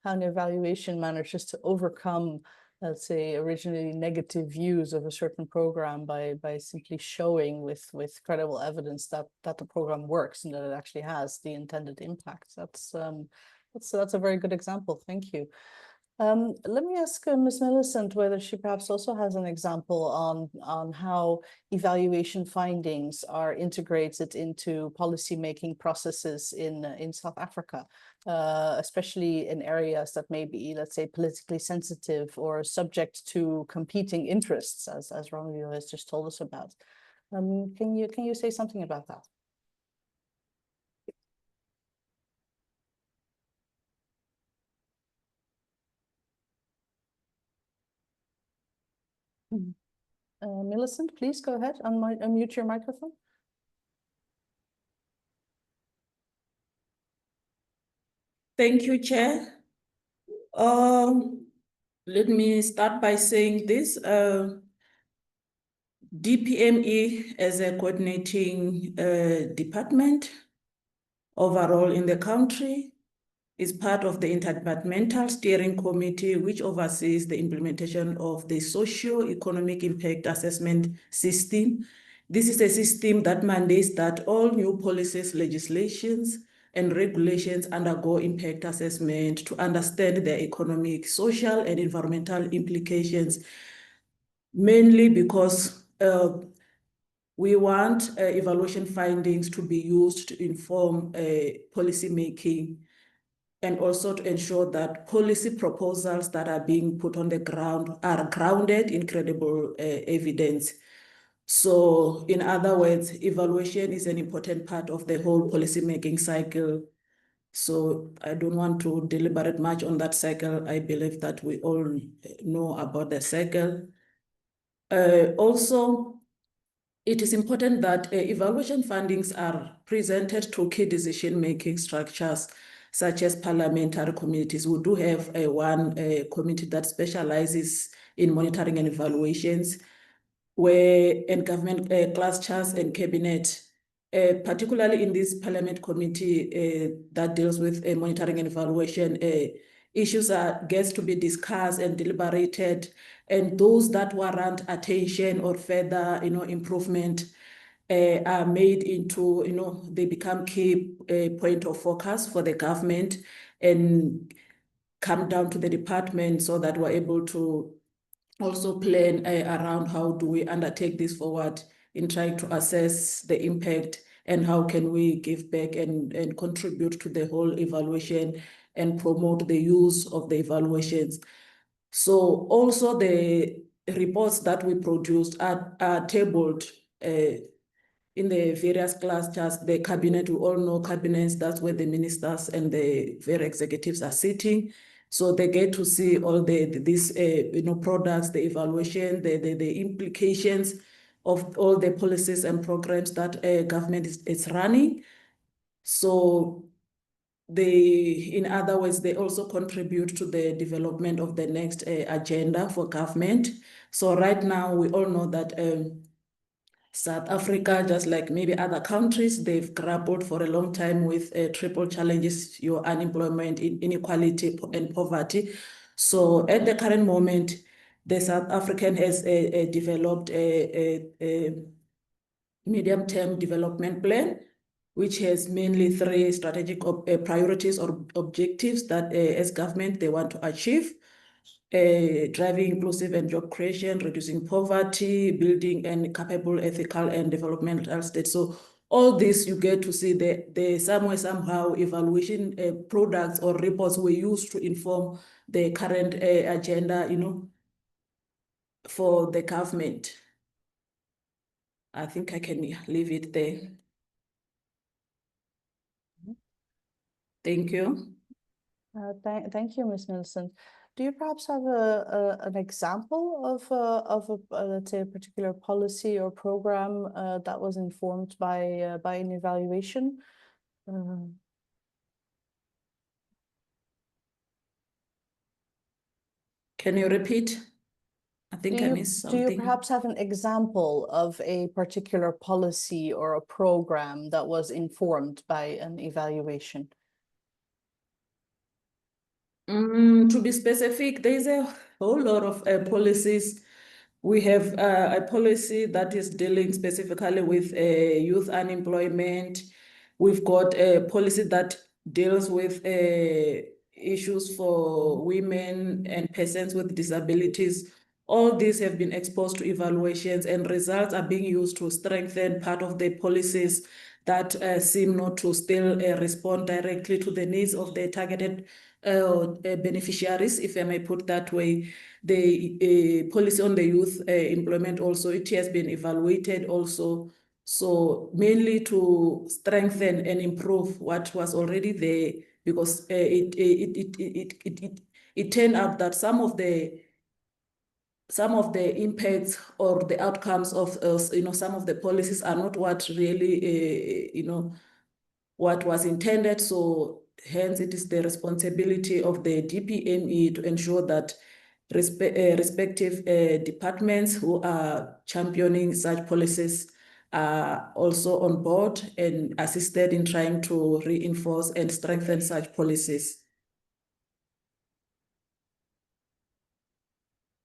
how an evaluation manages to overcome, let's say, originally negative views of a certain program by simply showing with credible evidence that the program works and that it actually has the intended impact. That's a very good example. Thank you. Let me ask Ms. Millicent whether she perhaps also has an example on how evaluation findings are integrated into policy-making processes in South Africa, especially in areas that may be, let's say, politically sensitive or subject to competing interests, as Romulo has just told us about. Can you say something about that? Millicent, please go ahead, unmute your microphone. Thank you, Chair. Let me start by saying this. DPME as a coordinating department overall in the country is part of the Interdepartmental Steering Committee, which oversees the implementation of the socio-economic impact assessment system. This is a system that mandates that all new policies, legislations, and regulations undergo impact assessment to understand their economic, social, and environmental implications, mainly because we want evaluation findings to be used to inform policy making and also to ensure that policy proposals that are being put on the ground are grounded in credible evidence. So in other words, evaluation is an important part of the whole policymaking cycle. So I don't want to deliberate much on that cycle. I believe that we all know about the cycle. Also, it is important that evaluation findings are presented to key decision-making structures, such as parliamentary committees. We do have one committee that specializes in monitoring and evaluations, and government clusters and cabinet, particularly in this parliament committee that deals with monitoring and evaluation. Issues gets to be discussed and deliberated, and those that warrant attention or further, improvement are made into, they become key point of focus for the government and come down to the department so that we're able to also plan around how do we undertake this forward in trying to assess the impact and how can we give back and contribute to the whole evaluation and promote the use of the evaluations. So also the reports that we produced are tabled in the various clusters. The cabinet, we all know cabinets, that's where the ministers and the various executives are sitting. So they get to see all these products, the evaluation, the implications of all the policies and programs that government is running. So in other words, they also contribute to the development of the next agenda for government. So right now, we all know that South Africa, just like maybe other countries, they've grappled for a long time with triple challenges: your unemployment, inequality, and poverty. So at the current moment, the South African has developed a medium-term development plan, which has mainly 3 strategic priorities or objectives that as government they want to achieve. Driving inclusive and job creation, reducing poverty, building a capable, ethical, and developmental state. So all this you get to see the somehow evaluation products or reports were used to inform the current agenda, for the government. I think I can leave it there. Thank you. Thank you, Ms. Nielsen. Do you perhaps have an example of let's say a particular policy or program that was informed by an evaluation? Can you repeat? I think I missed something. Do you perhaps have an example of a particular policy or a program that was informed by an evaluation? To be specific, there's a whole lot of policies. We have a policy that is dealing specifically with youth unemployment. We've got a policy that deals with issues for women and persons with disabilities. All these have been exposed to evaluations, and results are being used to strengthen part of the policies that seem not to still respond directly to the needs of the targeted beneficiaries, if I may put that way. The policy on the youth employment also, it has been evaluated also. So mainly to strengthen and improve what was already there, because it turned out that some of the impacts or the outcomes of some of the policies are not what really what was intended. So hence it is the responsibility of the DPME to ensure that respective departments who are championing such policies are also on board and assisted in trying to reinforce and strengthen such policies.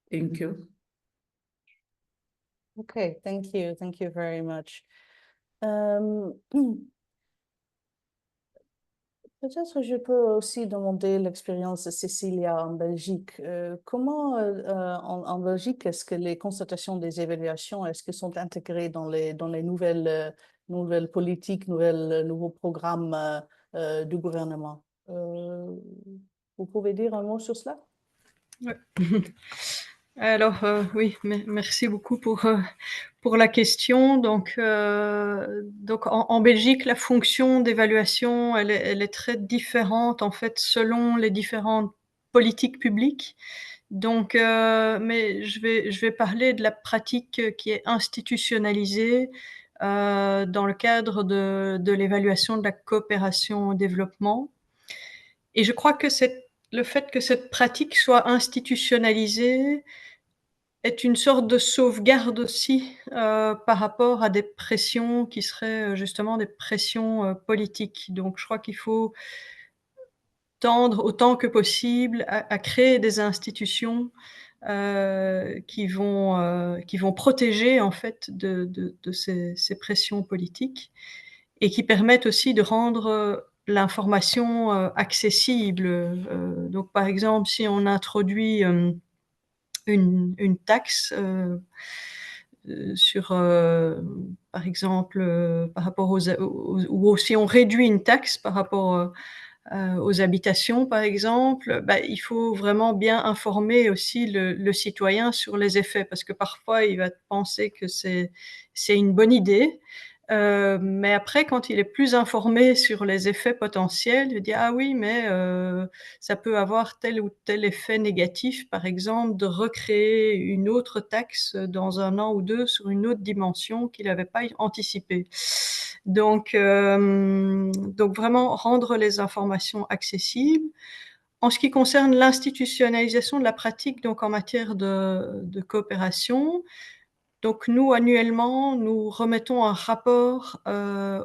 Thank you. Okay, thank you. Thank you very much. Peut-être je peux aussi demander l'expérience de Cécilia en Belgique. Comment en Belgique est-ce que les constatations des évaluations est-ce qu'elles sont intégrées dans les nouvelles politiques, nouveaux programmes du gouvernement? Vous pouvez dire un mot sur cela? Ouais. Alors, oui, merci beaucoup pour la question. Donc en Belgique, la fonction d'évaluation, elle est très différente en fait selon les différentes politiques publiques. Donc, mais je vais parler de la pratique qui est institutionnalisée dans le cadre de l'évaluation de la coopération au développement. Et je crois que le fait que cette pratique soit institutionnalisée est une sorte de sauvegarde aussi par rapport à des pressions qui seraient justement des pressions politiques. Donc je crois qu'il faut tendre autant que possible à créer des institutions qui vont protéger en fait de ces pressions politiques et qui permettent aussi de rendre l'information accessible. Donc par exemple, si on introduit une taxe sur, par exemple, par rapport ou si on réduit une taxe par rapport aux habitations, par exemple, bah, il faut vraiment bien informer aussi le citoyen sur les effets, parce que parfois, il va penser que c'est une bonne idée, mais après, quand il est plus informé sur les effets potentiels, il dit « Ah oui, mais ça peut avoir tel ou tel effet négatif, par exemple, de recréer une autre taxe dans 1 an ou 2 sur une autre dimension qu'il n'avait pas anticipée. » Donc vraiment rendre les informations accessibles. En ce qui concerne l'institutionnalisation de la pratique, donc en matière de coopération, donc nous, annuellement, nous remettons un rapport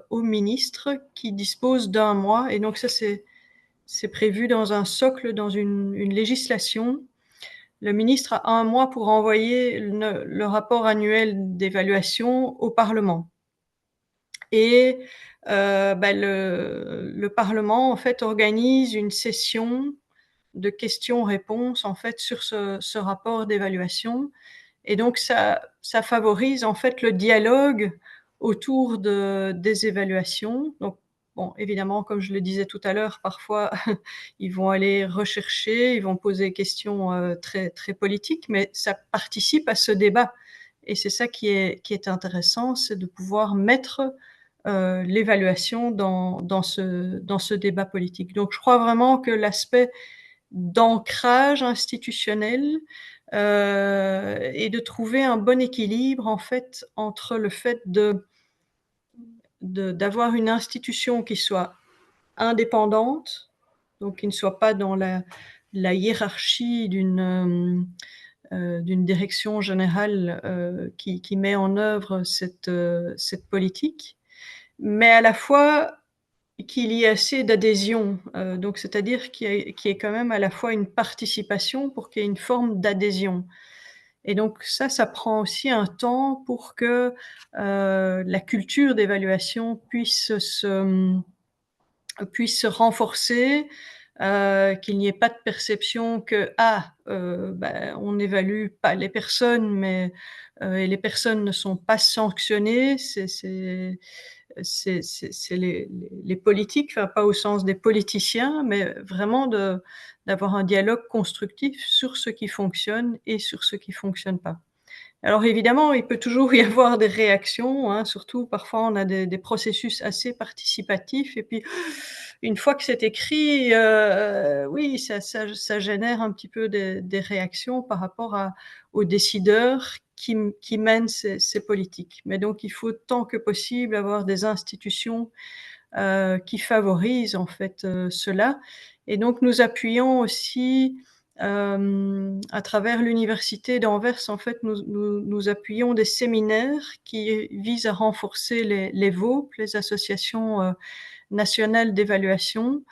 au ministre qui dispose d'1 mois. Et donc ça, c'est prévu dans un socle, dans une législation. Le ministre a 1 mois pour envoyer le rapport annuel d'évaluation au Parlement. Et le Parlement, en fait, organise une session de questions-réponses, en fait, sur ce rapport d'évaluation. Et donc, ça favorise, en fait, le dialogue autour des évaluations. Donc, bon, évidemment, comme je le disais tout à l'heure, parfois, ils vont aller rechercher, ils vont poser des questions très, très politiques, mais ça participe à ce débat. Et c'est ça qui est intéressant, c'est de pouvoir mettre l'évaluation dans ce débat politique. Donc, je crois vraiment que l'aspect d'ancrage institutionnel et de trouver un bon équilibre, en fait, entre le fait d'avoir une institution qui soit indépendante, donc qui ne soit pas dans la hiérarchie d'une direction générale qui met en œuvre cette politique, mais à la fois qu'il y ait assez d'adhésion, donc c'est-à-dire qu'il y ait quand même à la fois une participation pour qu'il y ait une forme d'adhésion. Et donc ça prend aussi un temps pour que la culture d'évaluation puisse se renforcer, qu'il n'y ait pas de perception que on n'évalue pas les personnes, mais et les personnes ne sont pas sanctionnées. C'est les politiques, enfin pas au sens des politiciens, mais vraiment d'avoir un dialogue constructif sur ce qui fonctionne et sur ce qui fonctionne pas. Alors évidemment, il peut toujours y avoir des réactions, hein, surtout parfois on a des processus assez participatifs et puis une fois que c'est écrit, oui, ça génère un petit peu des réactions par rapport aux décideurs qui mènent ces politiques. Mais donc il faut tant que possible avoir des institutions qui favorisent en fait cela. Et donc nous appuyons aussi à travers l'université d'Anvers, en fait, nous appuyons des séminaires qui visent à renforcer les VOP, les associations nationales d'évaluation,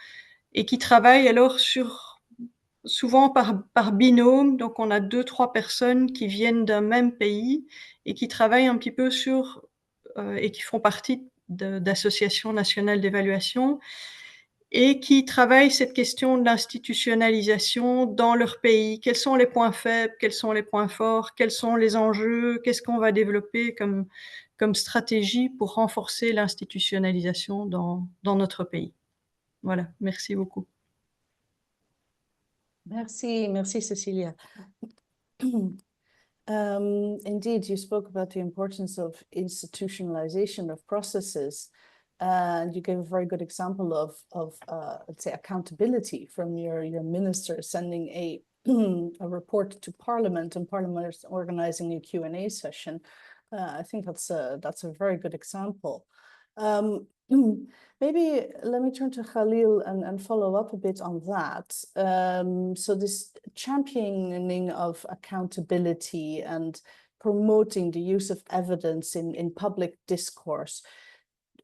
et qui travaillent alors souvent par binôme. Donc, on a 2-3 personnes qui viennent d'un même pays et qui travaillent un petit peu et qui font partie d'associations nationales d'évaluation, et qui travaillent cette question de l'institutionnalisation dans leur pays. Quels sont les points faibles, quels sont les points forts, quels sont les enjeux, qu'est-ce qu'on va développer comme stratégie pour renforcer l'institutionnalisation dans notre pays. Voilà, merci beaucoup. Merci, Cecilia. Indeed, you spoke about the importance of institutionalization of processes, and you gave a very good example of let's say, accountability from your minister sending a report to Parliament, and Parliament is organizing a Q&A session. I think that's a very good example. Maybe let me turn to Khalil and follow up a bit on that. So this championing of accountability and promoting the use of evidence in public discourse.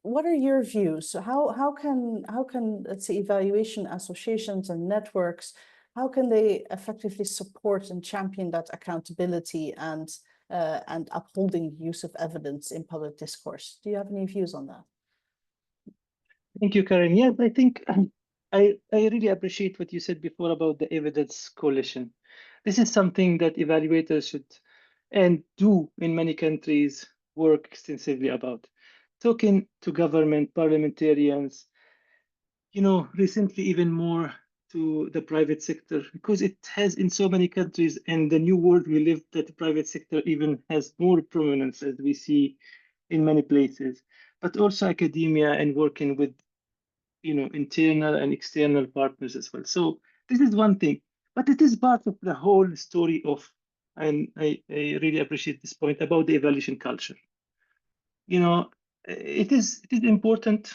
What are your views? So how can let's say evaluation associations and networks, how can they effectively support and champion that accountability and upholding use of evidence in public discourse? Do you have any views on that? Thank you, Karen. Yes, I think I really appreciate what you said before about the evidence coalition. This is something that evaluators should and do in many countries work extensively about. Talking to government, parliamentarians, recently even more to the private sector, because it has in so many countries, and the new world we live, that the private sector even has more prominence as we see in many places, but also academia and working with internal and external partners as well. So this is one thing, but it is part of the whole story of, and I really appreciate this point about the evaluation culture. It is important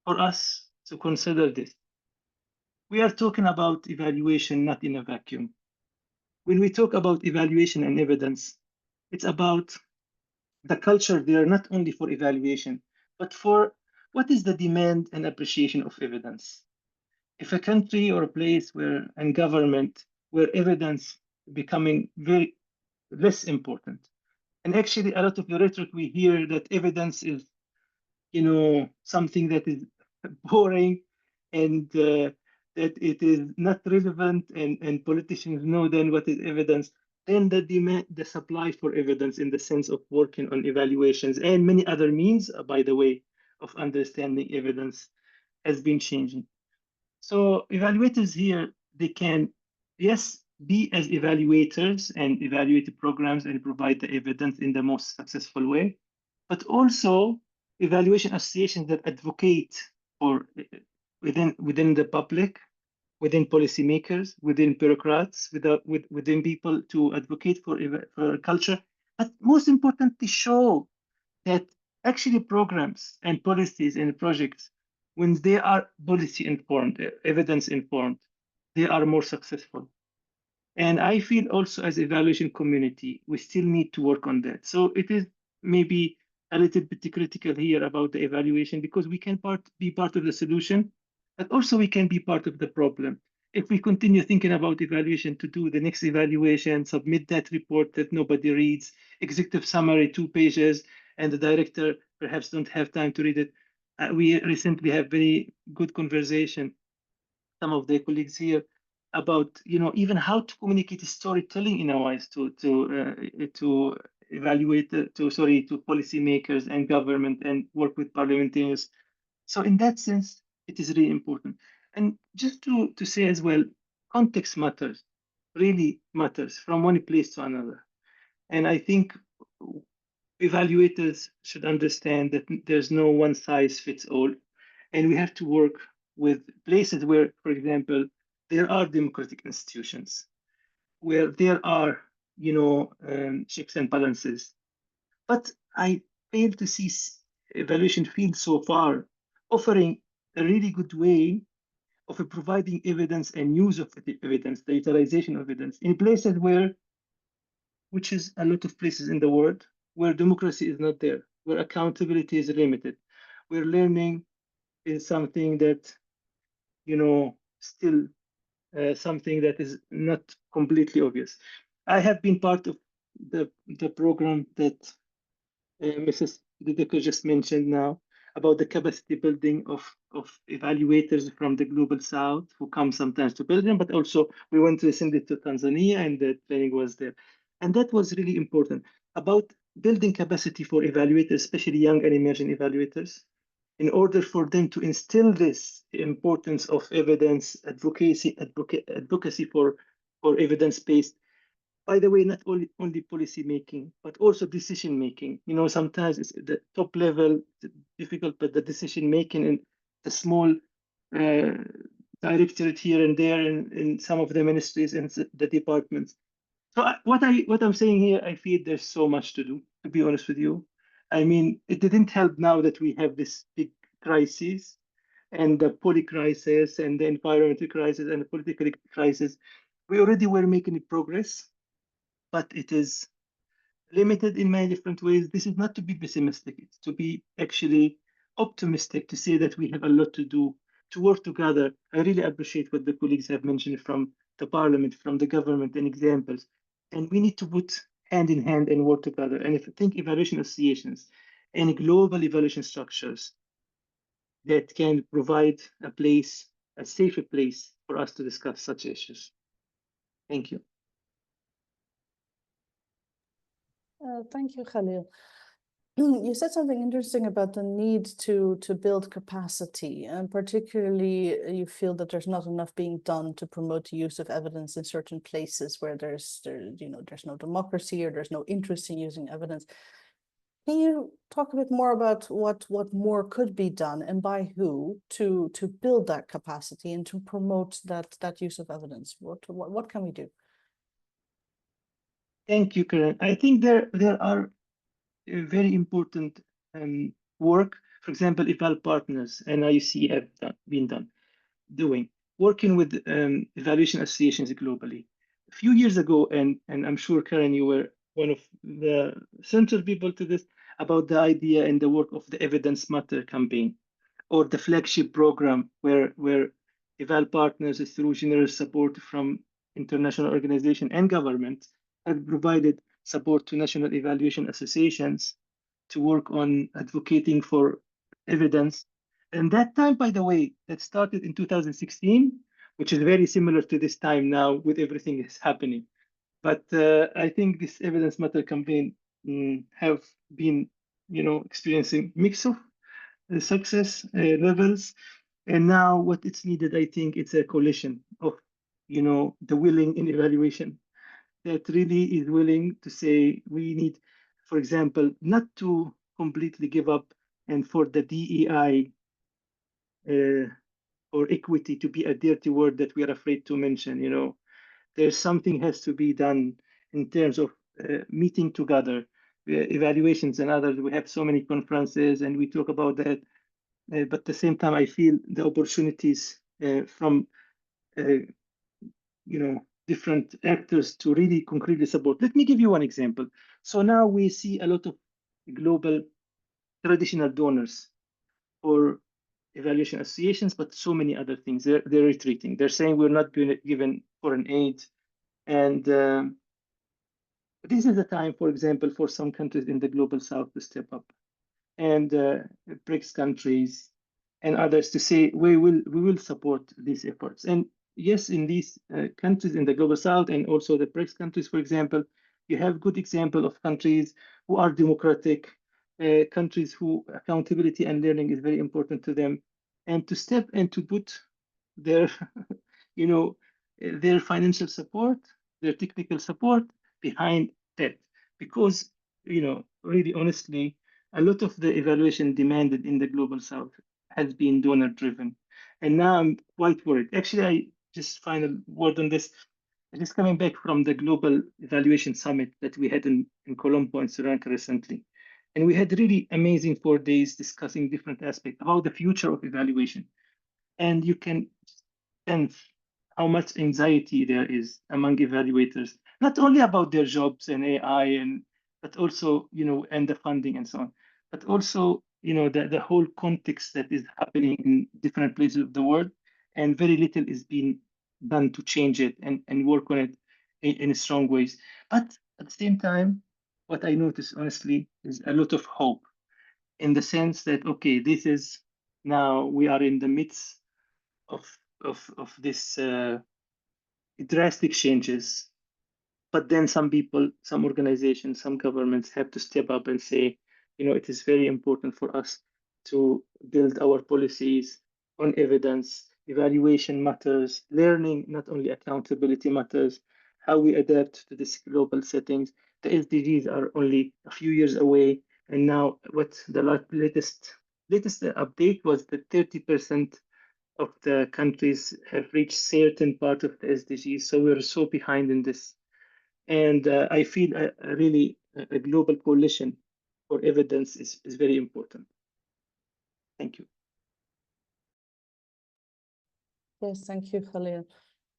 for us to consider this. We are talking about evaluation not in a vacuum. When we talk about evaluation and evidence, it's about the culture there, not only for evaluation, but for what is the demand and appreciation of evidence. If a country or a place and government where evidence becoming very less important, and actually a lot of the rhetoric we hear that evidence is, something that is boring and that it is not relevant, and politicians know then what is evidence, then the supply for evidence in the sense of working on evaluations and many other means, by the way, of understanding evidence has been changing. So evaluators here, they can, yes, be as evaluators and evaluate the programs and provide the evidence in the most successful way, but also evaluation associations that advocate for within the public, within policymakers, within bureaucrats, within people to advocate for culture, but most importantly, show that actually programs and policies and projects, when they are policy informed, evidence informed, they are more successful. And I feel also as evaluation community, we still need to work on that. So it is maybe a little bit critical here about the evaluation, because we can be part of the solution, but also we can be part of the problem. If we continue thinking about evaluation to do the next evaluation, submit that report that nobody reads, executive summary, 2 pages, and the director perhaps don't have time to read it. We recently have very good conversation, some of the colleagues here, about even how to communicate storytelling in a wise to evaluate to policymakers and government and work with parliamentarians. So in that sense, it is really important. And just to say as well, context matters, really matters from one place to another. And I think evaluators should understand that there's no one size fits all. And we have to work with places where, for example, there are democratic institutions, where there are, checks and balances. But I fail to see evaluation field so far offering a really good way of providing evidence and use of evidence, the utilization of evidence in places which is a lot of places in the world, where democracy is not there, where accountability is limited, where learning is something that, still something that is not completely obvious. I have been part of the program that Mrs. Dideko just mentioned now, about the capacity building of evaluators from the Global South who come sometimes to Belgium, but also we went recently to Tanzania, and the training was there. And that was really important, about building capacity for evaluators, especially young and emerging evaluators in order for them to instill this importance of evidence advocacy for evidence-based. By the way, not only policy making, but also decision making. You know, sometimes it's the top level difficult, but the decision making in the small directorate here and there in some of the ministries and the departments. So what I'm saying here, I feel there's so much to do, to be honest with you. I mean, it didn't help now that we have this big crisis and the poly crisis and the environmental crisis and the political crisis. We already were making progress, but it is limited in many different ways. This is not to be pessimistic, it's to be actually optimistic, to say that we have a lot to do, to work together. I really appreciate what the colleagues have mentioned from the parliament, from the government, and examples. And we need to put hand in hand and work together. And if I think evaluation associations and global evaluation structures that can provide a place, a safer place for us to discuss such issues. Thank you. Thank you, Khalil. You said something interesting about the need to build capacity, and particularly you feel that there's not enough being done to promote the use of evidence in certain places where there's no democracy or there's no interest in using evidence. Can you talk a bit more about what more could be done and by who to build that capacity and to promote that use of evidence? What can we do? Thank you, Karen. I think there are very important work. For example, EvalPartners and IUC have been doing, working with evaluation associations globally. A few years ago, and I'm sure, Karen, you were one of the central people to this, about the idea and the work of the Evidence Matter campaign, or the flagship program where EvalPartners, through generous support from international organizations and governments, have provided support to national evaluation associations to work on advocating for evidence. And that time, by the way, that started in 2016, which is very similar to this time now with everything that's happening. But I think this Evidence Matter campaign have been, experiencing mix of success levels. And now what it's needed, I think it's a coalition of, the willing in evaluation that really is willing to say we need, for example, not to completely give up and for the DEI or equity to be a dirty word that we are afraid to mention. There's something has to be done in terms of meeting together, evaluations and others. We have so many conferences and we talk about that. But at the same time, I feel the opportunities from, different actors to really concretely support. Let me give you one example. So now we see a lot of global traditional donors for evaluation associations, but so many other things. They're retreating. They're saying we're not given foreign aid. And this is the time, for example, for some countries in the global south to step up, and BRICS countries and others to say we will support these efforts. And yes, in these countries in the global south and also the BRICS countries, for example, you have good example of countries who are democratic, countries who accountability and learning is very important to them, and to step and to put their, their financial support, their technical support behind that, because, really honestly, a lot of the evaluation demanded in the global south has been donor driven. And now I'm quite worried. Actually, I just final word on this. Just coming back from the Global Evaluation Summit that we had in Colombo and Sri Lanka recently. And we had really amazing 4 days discussing different aspects about the future of evaluation. And you can sense how much anxiety there is among evaluators, not only about their jobs and AI, but also, and the funding and so on, but also, the whole context that is happening in different places of the world, and very little is being done to change it and work on it in strong ways. But at the same time, what I notice honestly is a lot of hope, in the sense that, okay, this is now we are in the midst of this drastic changes, but then some people, some organizations, some governments have to step up and say, it is very important for us to build our policies on evidence. Evaluation matters, learning, not only accountability matters, how we adapt to this global settings. The SDGs are only a few years away, and now what the latest update was that 30% of the countries have reached certain part of the SDGs, so we're so behind in this. And I feel a global coalition for evidence is very important. Thank you. Yes, thank you, Khalil.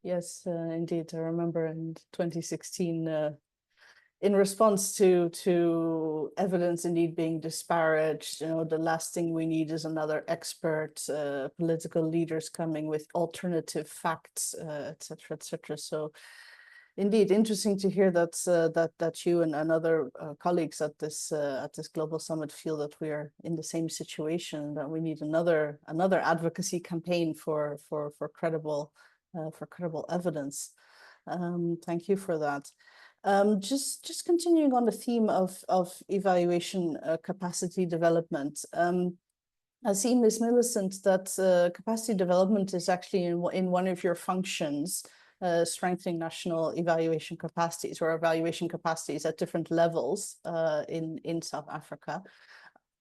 Yes, indeed. I remember in 2016, in response to evidence indeed being disparaged, the last thing we need is another expert, political leaders coming with alternative facts, et cetera, So indeed, interesting to hear that that you and other colleagues at this global summit feel that we are in the same situation, that we need another advocacy campaign for credible evidence. Thank you for that. Just continuing on the theme of evaluation capacity development. I see, Ms. Millicent, that capacity development is actually in one of your functions, strengthening national evaluation capacities or evaluation capacities at different levels in South Africa.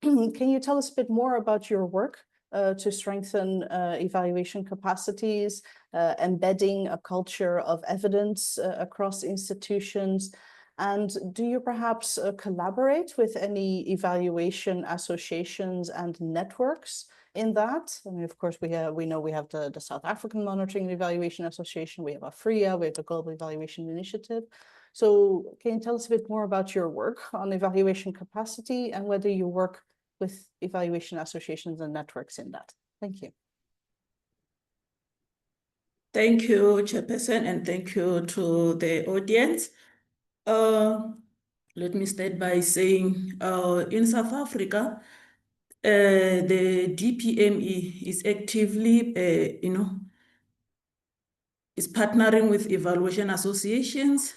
Can you tell us a bit more about your work to strengthen evaluation capacities, embedding a culture of evidence across institutions? And do you perhaps collaborate with any evaluation associations and networks in that? I mean, of course, we know we have the South African Monitoring and Evaluation Association, we have AFRIA, we have the Global Evaluation Initiative. So can you tell us a bit more about your work on evaluation capacity and whether you work with evaluation associations and networks in that? Thank you. Thank you, Chairperson, and thank you to the audience. Let me start by saying in South Africa, the DPME is actively, is partnering with evaluation associations,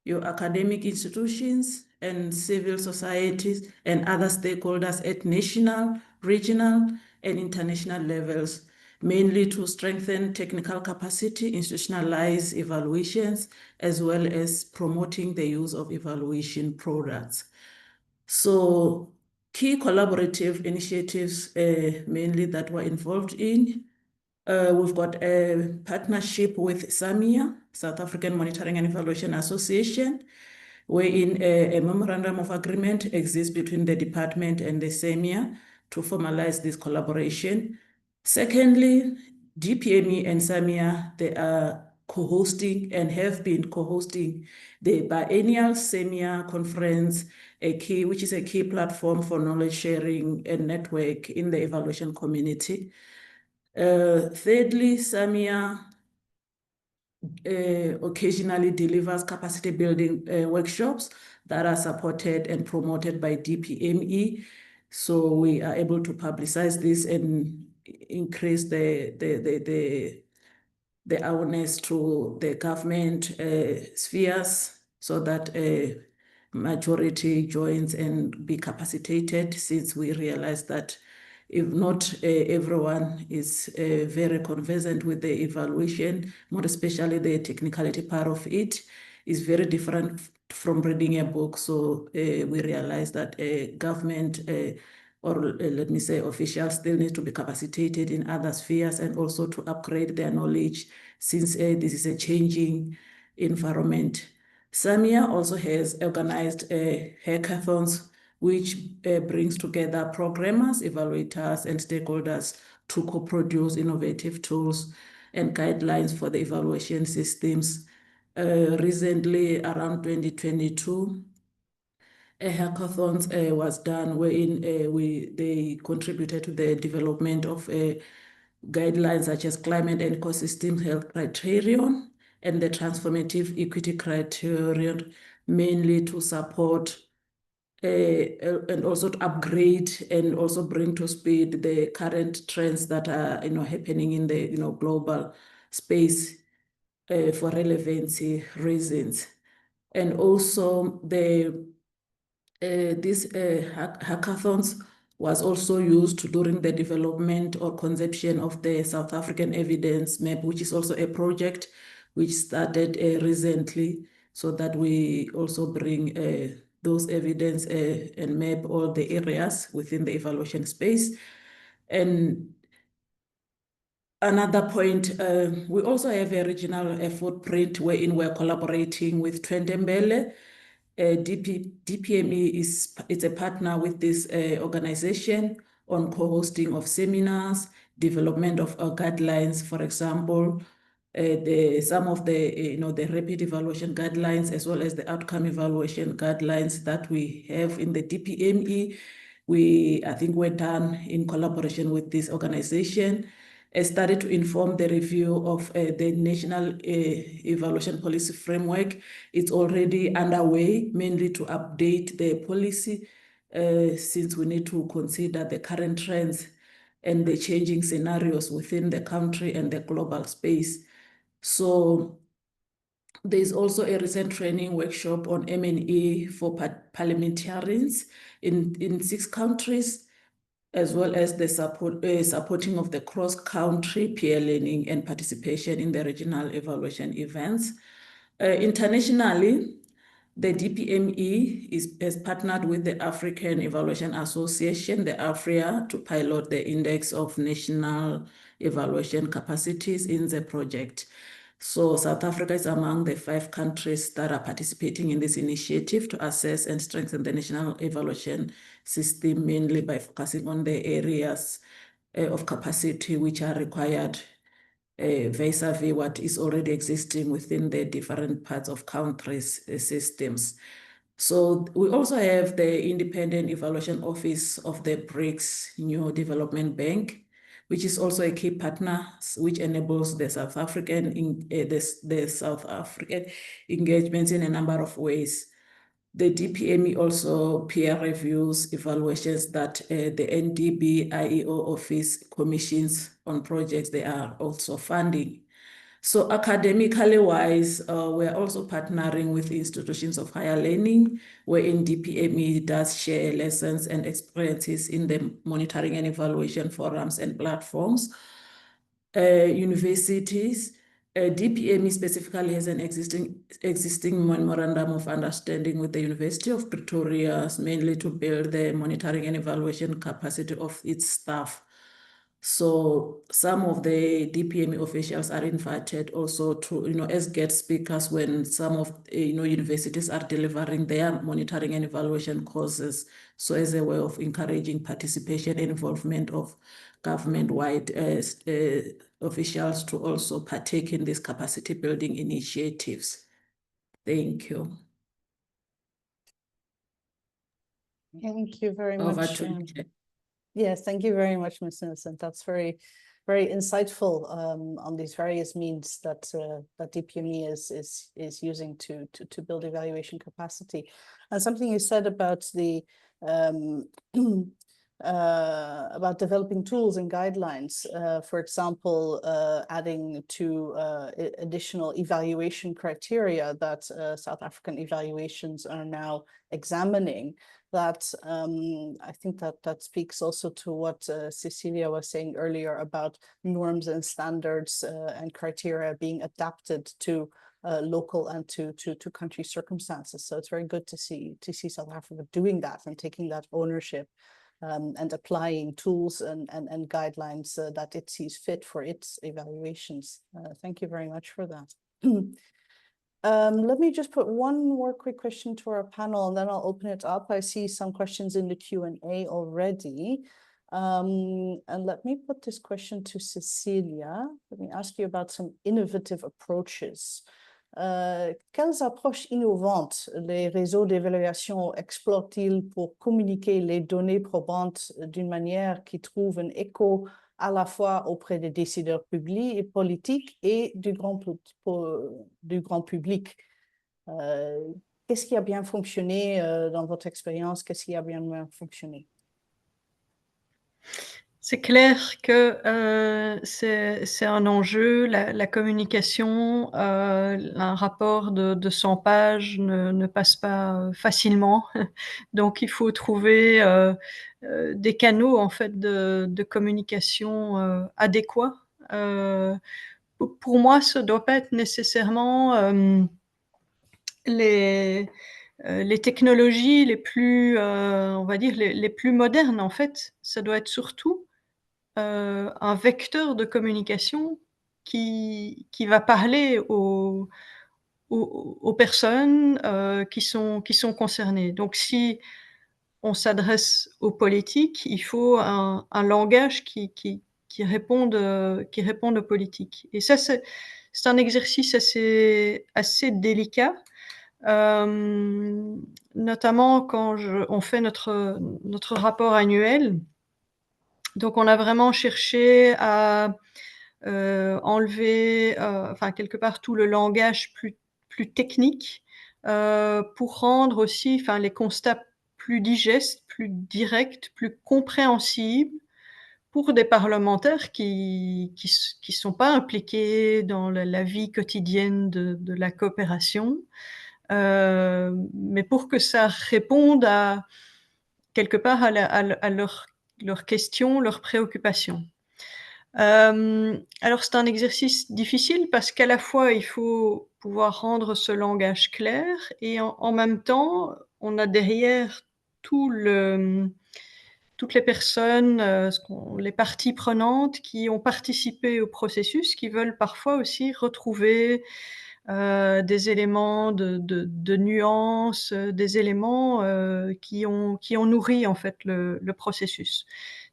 your academic institutions, and civil societies and other stakeholders at national, regional, and international levels, mainly to strengthen technical capacity, institutionalize evaluations, as well as promoting the use of evaluation products. So key collaborative initiatives mainly that we're involved in, we've got a partnership with SAMIA, South African Monitoring and Evaluation Association, wherein a memorandum of agreement exists between the department and the SAMIA to formalize this collaboration. Secondly, DPME and SAMIA, they are co-hosting and have been co-hosting the biennial SAMIA conference, which is a key platform for knowledge sharing and network in the evaluation community. Thirdly, SAMIA occasionally delivers capacity building workshops that are supported and promoted by DPME. So we are able to publicize this and increase the awareness to the government spheres so that a majority joins and be capacitated, since we realize that if not everyone is very conversant with the evaluation, more especially the technicality part of it is very different from reading a book. So we realize that government or let me say officials still need to be capacitated in other spheres and also to upgrade their knowledge, since this is a changing environment. SAMIA also has organized hackathons, which brings together programmers, evaluators, and stakeholders to co-produce innovative tools and guidelines for the evaluation systems. Recently, around 2022, a hackathon was done wherein they contributed to the development of guidelines such as climate and ecosystem health criterion and the transformative equity criterion, mainly to support and also to upgrade and also bring to speed the current trends that are happening in the global space for relevancy reasons. And also these hackathons was also used during the development or conception of the South African evidence map, which is also a project which started recently, so that we also bring those evidence and map all the areas within the evaluation space. And another point, we also have a regional footprint wherein we're collaborating with Twentembele. DPME it's a partner with this organization on co-hosting of seminars, development of guidelines, for example, some of the the rapid evaluation guidelines as well as the outcome evaluation guidelines that we have in the DPME. I think we're done in collaboration with this organization. Started to inform the review of the National Evaluation Policy Framework. It's already underway, mainly to update the policy, since we need to consider the current trends and the changing scenarios within the country and the global space. So there's also a recent training workshop on M&E for parliamentarians in 6 countries, as well as the supporting of the cross-country peer learning and participation in the regional evaluation events. Internationally, the DPME has partnered with the African Evaluation Association, the AFRIA, to pilot the Index of National Evaluation Capacities in the project. So South Africa is among the 5 countries that are participating in this initiative to assess and strengthen the national evaluation system, mainly by focusing on the areas of capacity which are required vis-a-vis what is already existing within the different parts of countries' systems. So we also have the Independent Evaluation Office of the BRICS New Development Bank, which is also a key partner, which enables the South African engagements in a number of ways. The DPME also peer reviews evaluations that the NDB IEO office commissions on projects they are also funding. So academically wise, we're also partnering with institutions of higher learning, wherein DPME does share lessons and experiences in the monitoring and evaluation forums and platforms. Universities, DPME specifically has an existing memorandum of understanding with the University of Pretoria, mainly to build the monitoring and evaluation capacity of its staff. So some of the DPME officials are invited also to, as guest speakers when some of, universities are delivering their monitoring and evaluation courses. So as a way of encouraging participation and involvement of government-wide officials to also partake in these capacity building initiatives. Thank you. Thank you very Over much. to you. Yes, thank you very much, Ms. Innocent. That's very, very insightful on these various means that that DPME is using to build evaluation capacity. And something you said about the about developing tools and guidelines, for example, adding to additional evaluation criteria that South African evaluations are now examining. That I think that speaks also to what Cecilia was saying earlier about norms and standards and criteria being adapted to local and to country circumstances. So it's very good to see South Africa doing that and taking that ownership and applying tools and guidelines that it sees fit for its evaluations. Thank you very much for that. Let me just put one more quick question to our panel, and then I'll open it up. I see some questions in the Q&A already. And let me put this question to Cecilia. Let me ask you about some innovative approaches. Quelles approches innovantes les réseaux d'évaluation explorent-ils pour communiquer les données probantes d'une manière qui trouve un écho à la fois auprès des décideurs publics et politiques et du grand public? Qu'est-ce qui a bien fonctionné dans votre expérience? Qu'est-ce qui a bien fonctionné? C'est clair que c'est un enjeu, la communication, un rapport de 100 pages ne passe pas facilement. Donc, il faut trouver des canaux en fait de communication adéquats. Pour moi, ça ne doit pas être nécessairement les technologies les plus, on va dire, les plus modernes en fait. Ça doit être surtout un vecteur de communication qui va parler aux personnes qui sont concernées. Donc, si on s'adresse aux politiques, il faut un langage qui réponde aux politiques. Et ça, c'est un exercice assez délicat, notamment quand on fait notre rapport annuel. Donc, on a vraiment cherché à enlever, enfin, quelque part, tout le langage plus technique pour rendre aussi, enfin, les constats plus digestes, plus directs, plus compréhensibles pour des parlementaires qui sont pas impliqués dans la vie quotidienne de la coopération, mais pour que ça réponde à quelque part à leurs questions, leurs préoccupations. Alors c'est un exercice difficile parce qu'à la fois il faut pouvoir rendre ce langage clair et en même temps on a derrière toutes les personnes, les parties prenantes qui ont participé au processus, qui veulent parfois aussi retrouver des éléments de nuances, des éléments qui ont nourri en fait le processus.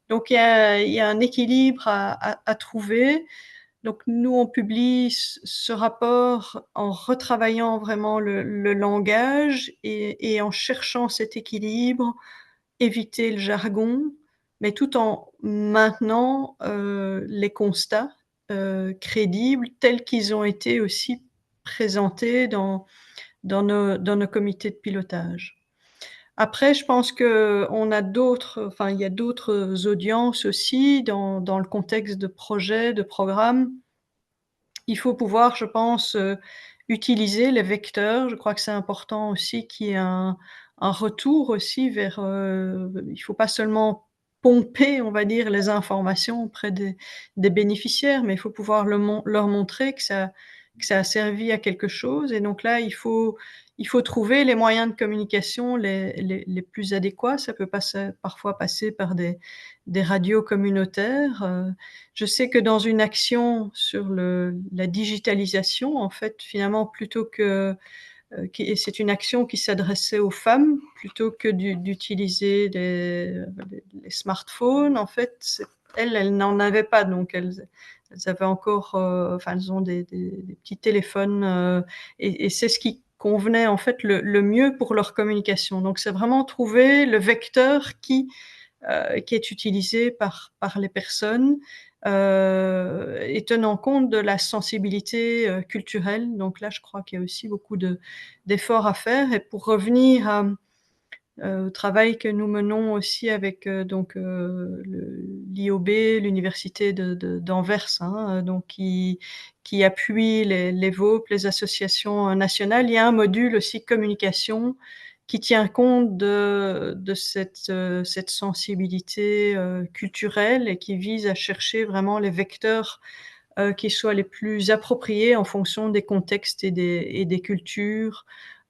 Donc il y a un équilibre à trouver. Donc nous on publie ce rapport en retravaillant vraiment le langage et en cherchant cet équilibre, éviter le jargon, mais tout en maintenant les constats crédibles tels qu'ils ont été aussi présentés dans nos comités de pilotage. Après, je pense qu'on a il y a d'autres audiences aussi dans le contexte de projets, de programmes. Il faut pouvoir, je pense, utiliser les vecteurs. Je crois que c'est important aussi qu'il y ait un retour aussi vers. Il ne faut pas seulement pomper, on va dire, les informations auprès des bénéficiaires, mais il faut pouvoir leur montrer que ça a servi à quelque chose. Et donc là, il faut trouver les moyens de communication les plus adéquats. Ça peut parfois passer par des radios communautaires. Je sais que dans une action sur la digitalisation, en fait, finalement, plutôt que c'est une action qui s'adressait aux femmes, plutôt que d'utiliser les smartphones, en fait, elles n'en avaient pas, donc elles avaient encore, elles ont des petits téléphones, et c'est ce qui convenait en fait le mieux pour leur communication. Donc c'est vraiment trouver le vecteur qui est utilisé par les personnes, et tenant compte de la sensibilité culturelle. Donc là, je crois qu'il y a aussi beaucoup d'efforts à faire. Et pour revenir au travail que nous menons aussi avec l'IOB, l'université d'Anvers, donc qui appuie les VOP, les associations nationales, il y a un module aussi communication qui tient compte de cette sensibilité culturelle et qui vise à chercher vraiment les vecteurs qui soient les plus appropriés en fonction des contextes et des cultures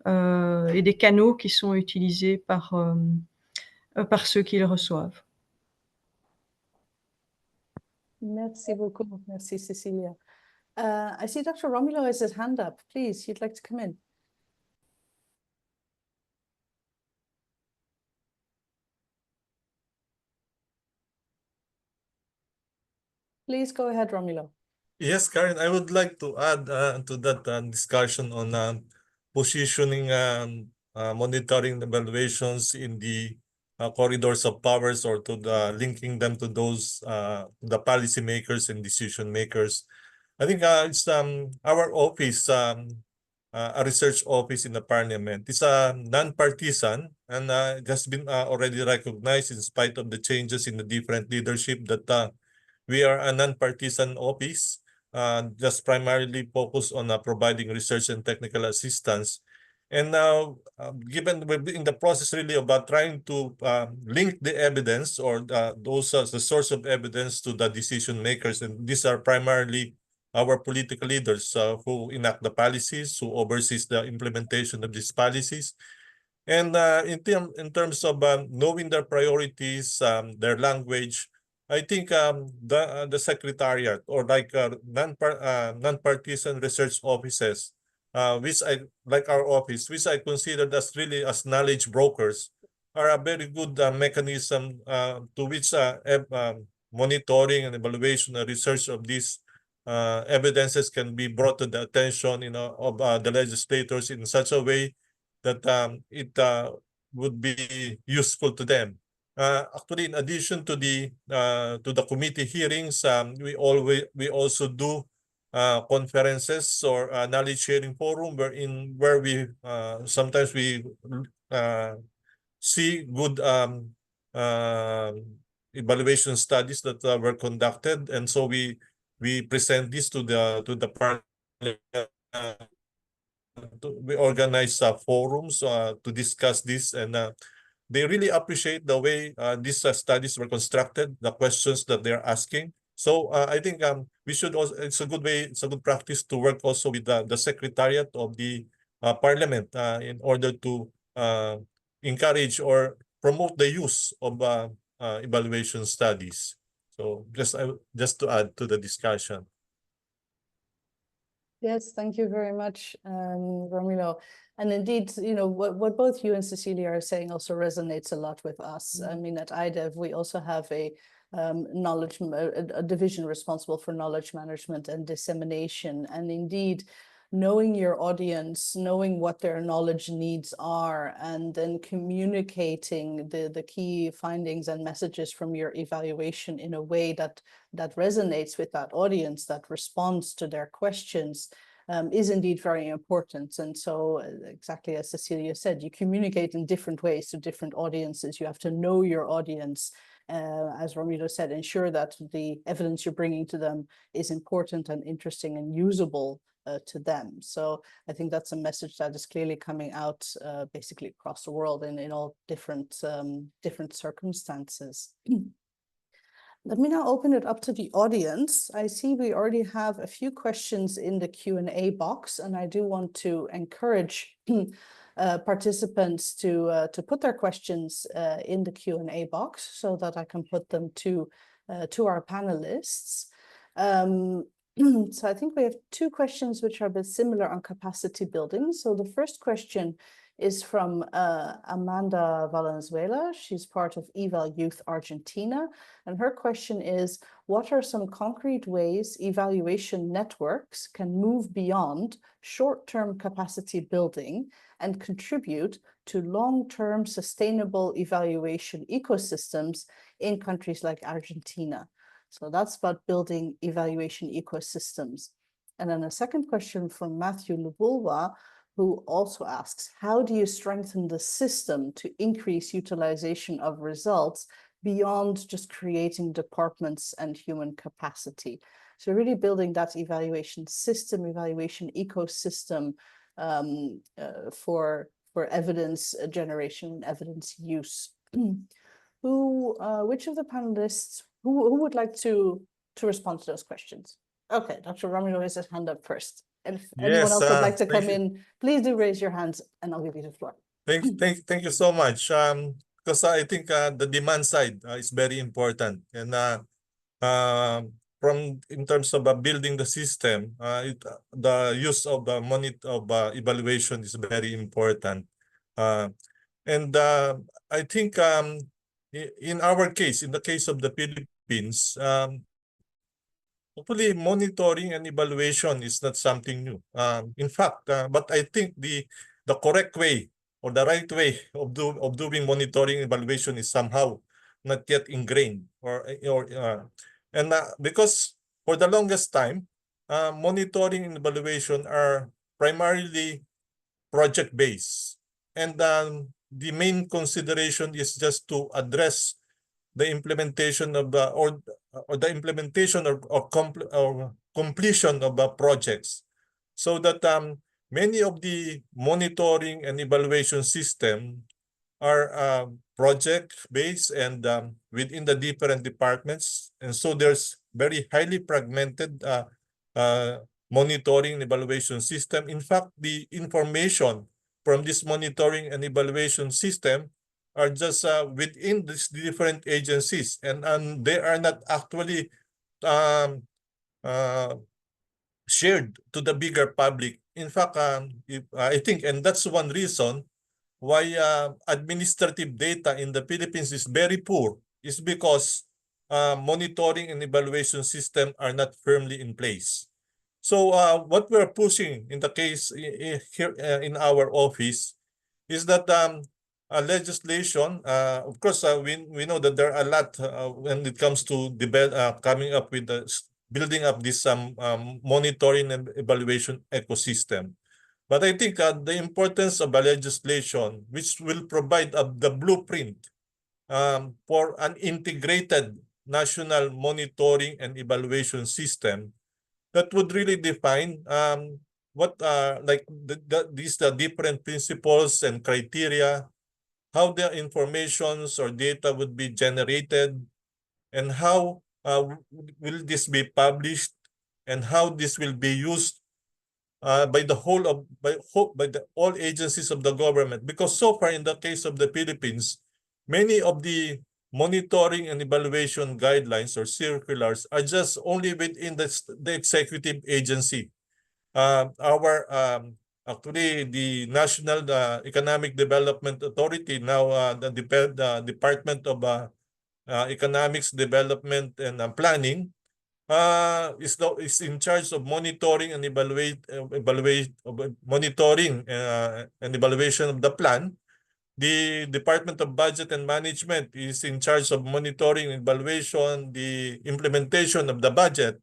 et des canaux qui sont utilisés par ceux qui le reçoivent. Merci beaucoup. Merci, Cecilia. I see Dr. Romulo has his hand up. Please, you'd like to come in. Please go ahead, Romulo. Yes, Karen, I would like to add to that discussion on positioning monitoring evaluations in the corridors of powers, or to linking them to those the policymakers and decision makers. I think it's our office a research office in the parliament. It's a non-partisan and it has been already recognized in spite of the changes in the different leadership that we are a non-partisan office, just primarily focused on providing research and technical assistance. And now, given we're in the process really about trying to link the evidence or those the source of evidence to the decision makers, and these are primarily our political leaders who enact the policies, who oversees the implementation of these policies. And in terms of knowing their priorities, their language, I think the secretariat or like non-partisan research offices, which I like our office, which I consider as really as knowledge brokers, are a very good mechanism to which monitoring and evaluation and research of these evidences can be brought to the attention, of the legislators in such a way that it would be useful to them. Actually, in addition to the committee hearings, we also do conferences or knowledge sharing forum where we sometimes we see good evaluation studies that were conducted, and so we present this to the parliament. We organize forums to discuss this, and they really appreciate the way these studies were constructed, the questions that they're asking. So I think we should also, it's a good way, it's a good practice to work also with the secretariat of the parliament in order to encourage or promote the use of evaluation studies. So just to add to the discussion. Yes, thank you very much, Romilo. And indeed, what both you and Cecilia are saying also resonates a lot with us. I mean, at IDEV, we also have a division responsible for knowledge management and dissemination. And indeed, knowing your audience, knowing what their knowledge needs are, and then communicating the key findings and messages from your evaluation in a way that resonates with that audience, that responds to their questions, is indeed very important. And so exactly as Cecilia said, you communicate in different ways to different audiences. You have to know your audience. As Romilo said, ensure that the evidence you're bringing to them is important and interesting and usable to them. So I think that's a message that is clearly coming out basically across the world in all different circumstances. Let me now open it up to the audience. I see we already have a few questions in the Q&A box, and I do want to encourage participants to put their questions in the Q&A box so that I can put them to our panelists. So I think we have two questions which are a bit similar on capacity building. So the first question is from Amanda Valenzuela. She's part of Eval Youth Argentina. And her question is, what are some concrete ways evaluation networks can move beyond short-term capacity building and contribute to long-term sustainable evaluation ecosystems in countries like Argentina? So that's about building evaluation ecosystems. And then a second question from Matthew Lubulwa, who also asks, how do you strengthen the system to increase utilization of results beyond just creating departments and human capacity? So really building that evaluation system, evaluation ecosystem for evidence generation, evidence use. Which of the panelists, who would like to respond to those questions? Okay, Dr. Romilo has his hand up first. And if anyone else would like to come in, please do raise your hands and I'll give you the floor. Thank you so much. Because I think the demand side is very important, and in terms of building the system, the use of evaluation is very important, and I think in our case, in the case of the Philippines, hopefully monitoring and evaluation is not something new. In fact, but I think the correct way or the right way of doing monitoring and evaluation is somehow not yet ingrained, because for the longest time, monitoring and evaluation are primarily project-based. And the main consideration is just to address the implementation of the or the implementation or completion of the projects, so that many of the monitoring and evaluation system are project-based and within the different departments, and so there's very highly fragmented monitoring and evaluation system. In fact, the information from this monitoring and evaluation system are just within these different agencies, and they are not actually shared to the bigger public. In fact, I think, and that's one reason why administrative data in the Philippines is very poor, is because monitoring and evaluation system are not firmly in place. So what we're pushing in the case here in our office is that legislation, of course, we know that there are a lot when it comes to coming up with building up this monitoring and evaluation ecosystem. But I think the importance of a legislation which will provide the blueprint for an integrated national monitoring and evaluation system that would really define what like these different principles and criteria, how the informations or data would be generated, and how will this be published, and how this will be used by all agencies of the government. Because so far in the case of the Philippines, many of the monitoring and evaluation guidelines or circulars are just only within the executive agency. Actually, the National Economic Development Authority, now the Department of Economics Development and Planning, is in charge of monitoring and monitoring and evaluation of the plan. The Department of Budget and Management is in charge of monitoring and evaluation, the implementation of the budget.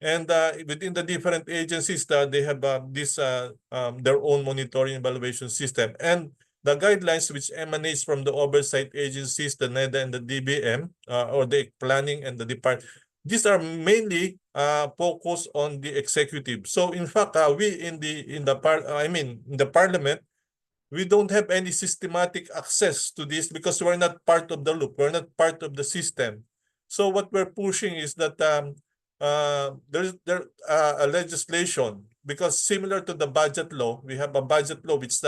And within the different agencies, they have their own monitoring and evaluation system. And the guidelines which emanates from the oversight agencies, the NEDA and the DBM, or the planning and the department, these are mainly focused on the executive. So in fact, we in the parliament, we don't have any systematic access to this because we're not part of the loop. We're not part of the system. So what we're pushing is that there's a legislation, because similar to the budget law, we have a budget law which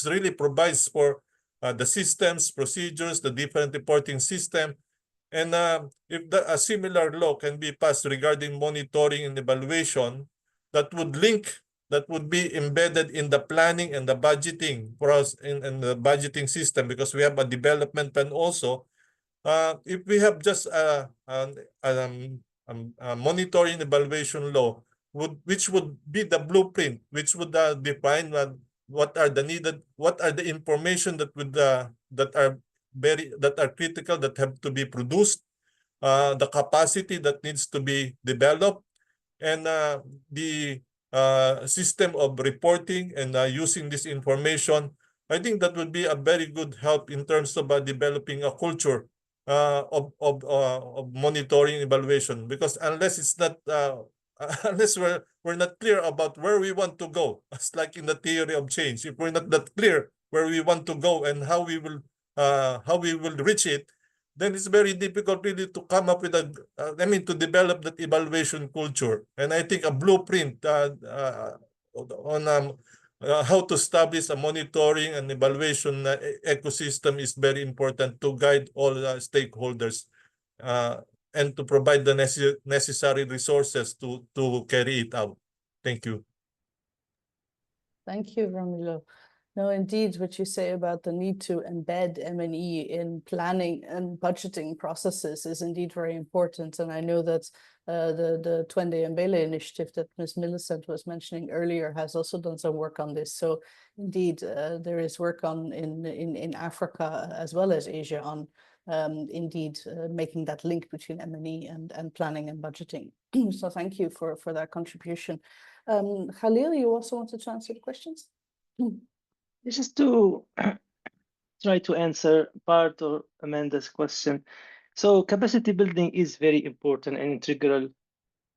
really provides for the systems, procedures, the different reporting system. And if a similar law can be passed regarding monitoring and evaluation, that would be embedded in the planning and the budgeting for us in the budgeting system, because we have a development plan also. If we have just a monitoring and evaluation law, which would be the blueprint, which would define what are the information that are critical, that have to be produced, the capacity that needs to be developed, and the system of reporting and using this information. I think that would be a very good help in terms of developing a culture of monitoring and evaluation. Because unless it's not unless we're not clear about where we want to go, as like in the theory of change, if we're not that clear where we want to go and how we will reach it, then it's very difficult really to come up with to develop that evaluation culture. And I think a blueprint on how to establish a monitoring and evaluation ecosystem is very important to guide all stakeholders and to provide the necessary resources to carry it out. Thank you. Thank you, Romulo. No, indeed, what you say about the need to embed M&E in planning and budgeting processes is indeed very important. And I know that the Twende Mbele initiative that Ms. Millicent was mentioning earlier has also done some work on this. So indeed, there is work on in Africa as well as Asia on making that link between M&E and planning and budgeting. So thank you for that contribution. Khalil, you also wanted to answer the questions? Just to try to answer part of Amanda's question. So capacity building is very important and integral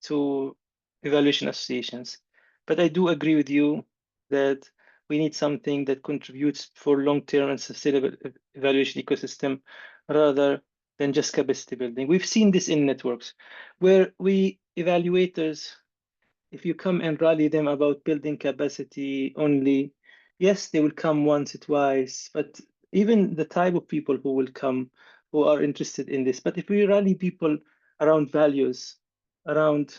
to evaluation associations. But I do agree with you that we need something that contributes for long-term and sustainable evaluation ecosystem rather than just capacity building. We've seen this in networks where we evaluators, if you come and rally them about building capacity only, yes, they will come once or twice, but even the type of people who will come who are interested in this. But if we rally people around values, around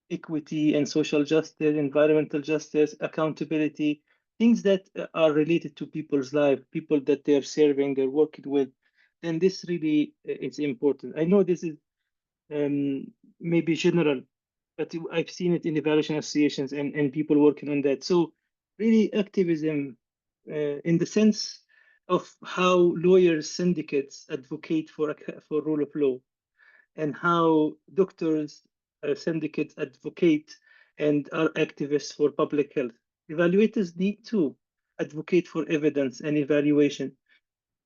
equity and social justice, environmental justice, accountability, things that are related to people's life, people that they're serving, they're working with, then this really is important. I know this is maybe general, but I've seen it in evaluation associations and people working on that. So really activism in the sense of how lawyers, syndicates advocate for rule of law, and how doctors, syndicates advocate and are activists for public health. Evaluators need to advocate for evidence and evaluation.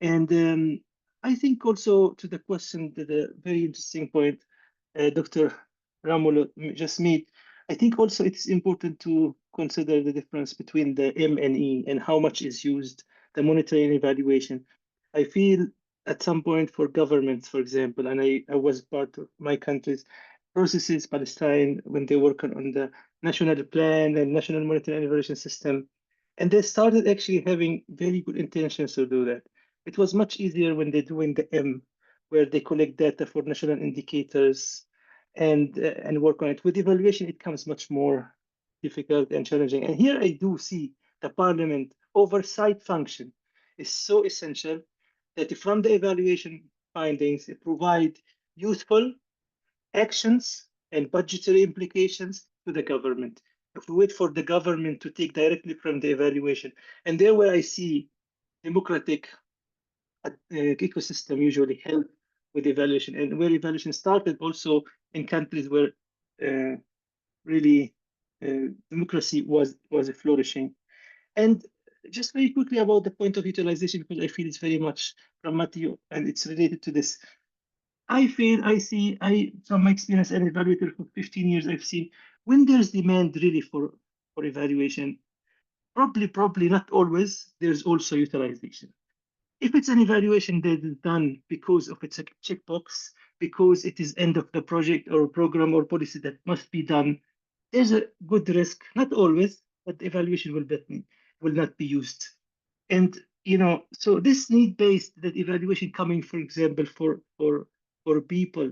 And I think also to the question, that a very interesting point Dr. Ramulo just made, I think also it's important to consider the difference between the M and E and how much is used, the monitoring and evaluation. I feel at some point for governments, for example, and I was part of my country's processes, Palestine, when they work on the national plan and national monitoring and evaluation system, and they started actually having very good intentions to do that. It was much easier when they're doing the M, where they collect data for national indicators and work on it. With evaluation, it becomes much more difficult and challenging. And here I do see the parliament oversight function is so essential that from the evaluation findings, it provide useful actions and budgetary implications to the government. If we wait for the government to take directly from the evaluation, and there where I see democratic ecosystem usually help with evaluation, and where evaluation started also in countries where really democracy was flourishing. And just very quickly about the point of utilization, because I feel it's very much from Matthew and it's related to this. I from my experience as an evaluator for 15 years, I've seen when there's demand really for evaluation, probably not always, there's also utilization. If it's an evaluation that is done because of it's a checkbox, because it is end of the project or program or policy that must be done, there's a good risk, not always, but the evaluation will not be used. And so this need-based, that evaluation coming, for example, for people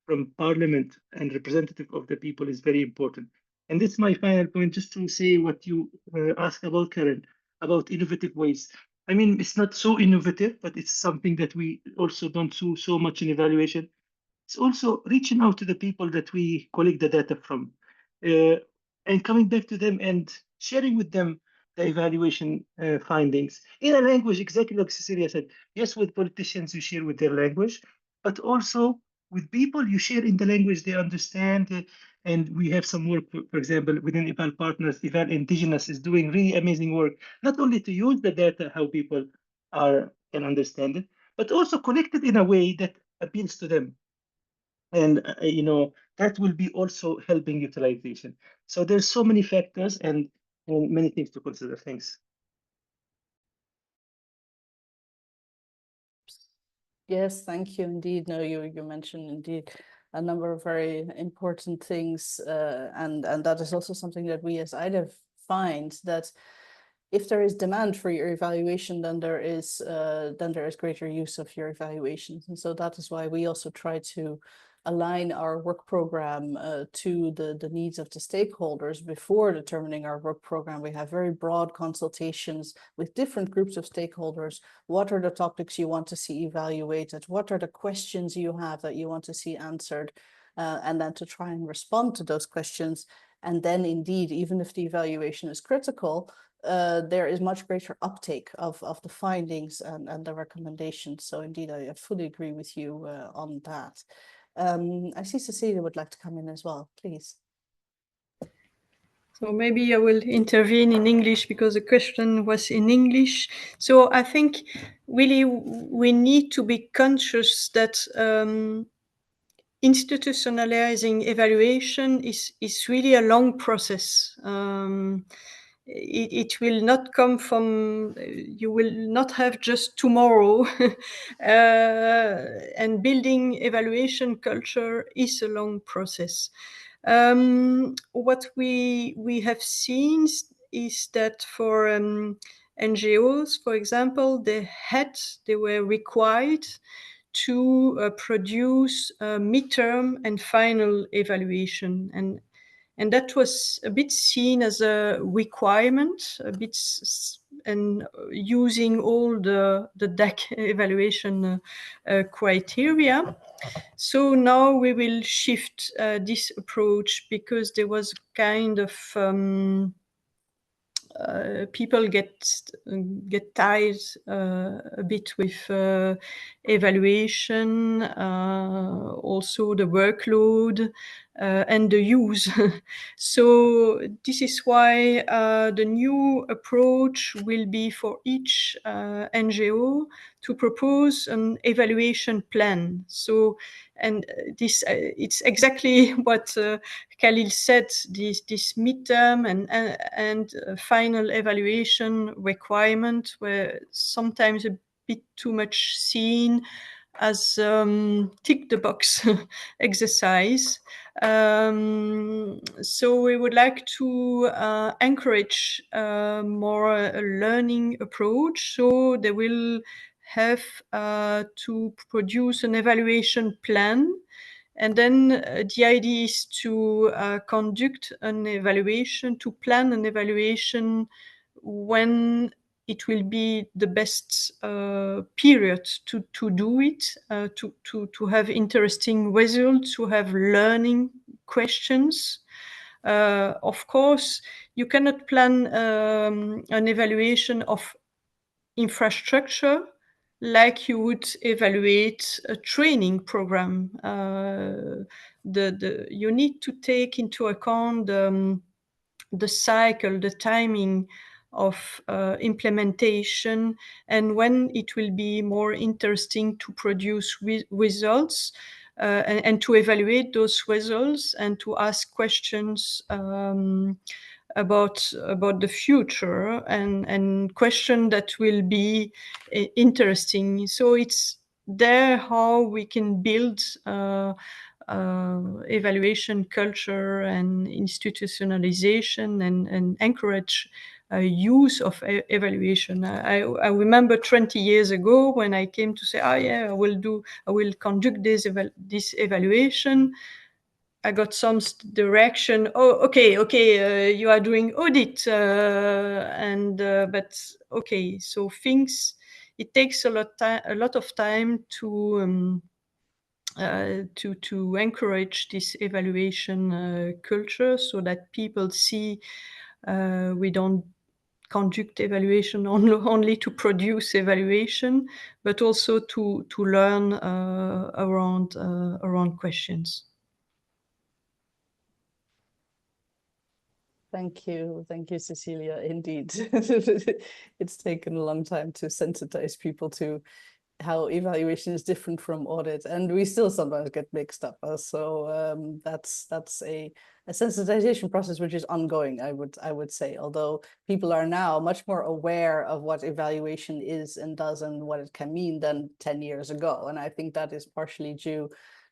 from parliament and representative of the people is very important. And this is my final point, just to say what you asked about, Karen, about innovative ways. I mean, it's not so innovative, but it's something that we also don't do so much in evaluation. It's also reaching out to the people that we collect the data from and coming back to them and sharing with them the evaluation findings in a language, exactly like Cecilia said. Yes, with politicians, you share with their language, but also with people, you share in the language they understand. And we have some work, for example, within EvalPartners, Eval Indigenous is doing really amazing work, not only to use the data, how people can understand it, but also collect it in a way that appeals to them. And that will be also helping utilization. So there's so many factors and many things to consider. Thanks. Yes, thank you indeed. No, you mentioned indeed a number of very important things, and that is also something that we as IDEV find, that if there is demand for your evaluation, then there is greater use of your evaluations. And so that is why we also try to align our work program to the needs of the stakeholders. Before determining our work program, we have very broad consultations with different groups of stakeholders. What are the topics you want to see evaluated? What are the questions you have that you want to see answered? And then to try and respond to those questions. And then indeed, even if the evaluation is critical, there is much greater uptake of the findings and the recommendations. So indeed, I fully agree with you on that. I see Cecilia would like to come in as well, please. So maybe I will intervene in English because the question was in English. So I think really we need to be conscious that institutionalizing evaluation is really a long process. It will not come from, you will not have just tomorrow. And building evaluation culture is a long process. What we have seen is that for NGOs, for example, they were required to produce a midterm and final evaluation, and that was a bit seen as a requirement, a bit, and using all the DAC evaluation criteria. So now we will shift this approach because there was kind of people get tired a bit with evaluation, also the workload and the use. So this is why the new approach will be for each NGO to propose an evaluation plan. So, and this it's exactly what Khalil said, this midterm and final evaluation requirement were sometimes a bit too much seen as tick the box exercise. So we would like to encourage more a learning approach. So they will have to produce an evaluation plan. And then the idea is to conduct an evaluation, to plan an evaluation when it will be the best period to do it, to have interesting results, to have learning questions. Of course, you cannot plan an evaluation of infrastructure like you would evaluate a training program. You need to take into account the cycle, the timing of implementation, and when it will be more interesting to produce results and to evaluate those results and to ask questions about the future and question that will be interesting. So it's there how we can build evaluation culture and institutionalization and encourage use of evaluation. I remember 20 years ago when I came to say, I will conduct this evaluation. I got some direction. Oh, okay. You are doing audit, but okay. So things. It takes a lot of time to encourage this evaluation culture, so that people see we don't conduct evaluation only to produce evaluation, but also to learn around questions. Thank you, Cecilia. Indeed, it's taken a long time to sensitize people to how evaluation is different from audit, and we still sometimes get mixed up. So that's a sensitization process which is ongoing, I would say. Although people are now much more aware of what evaluation is and does and what it can mean than 10 years ago, and I think that is partially due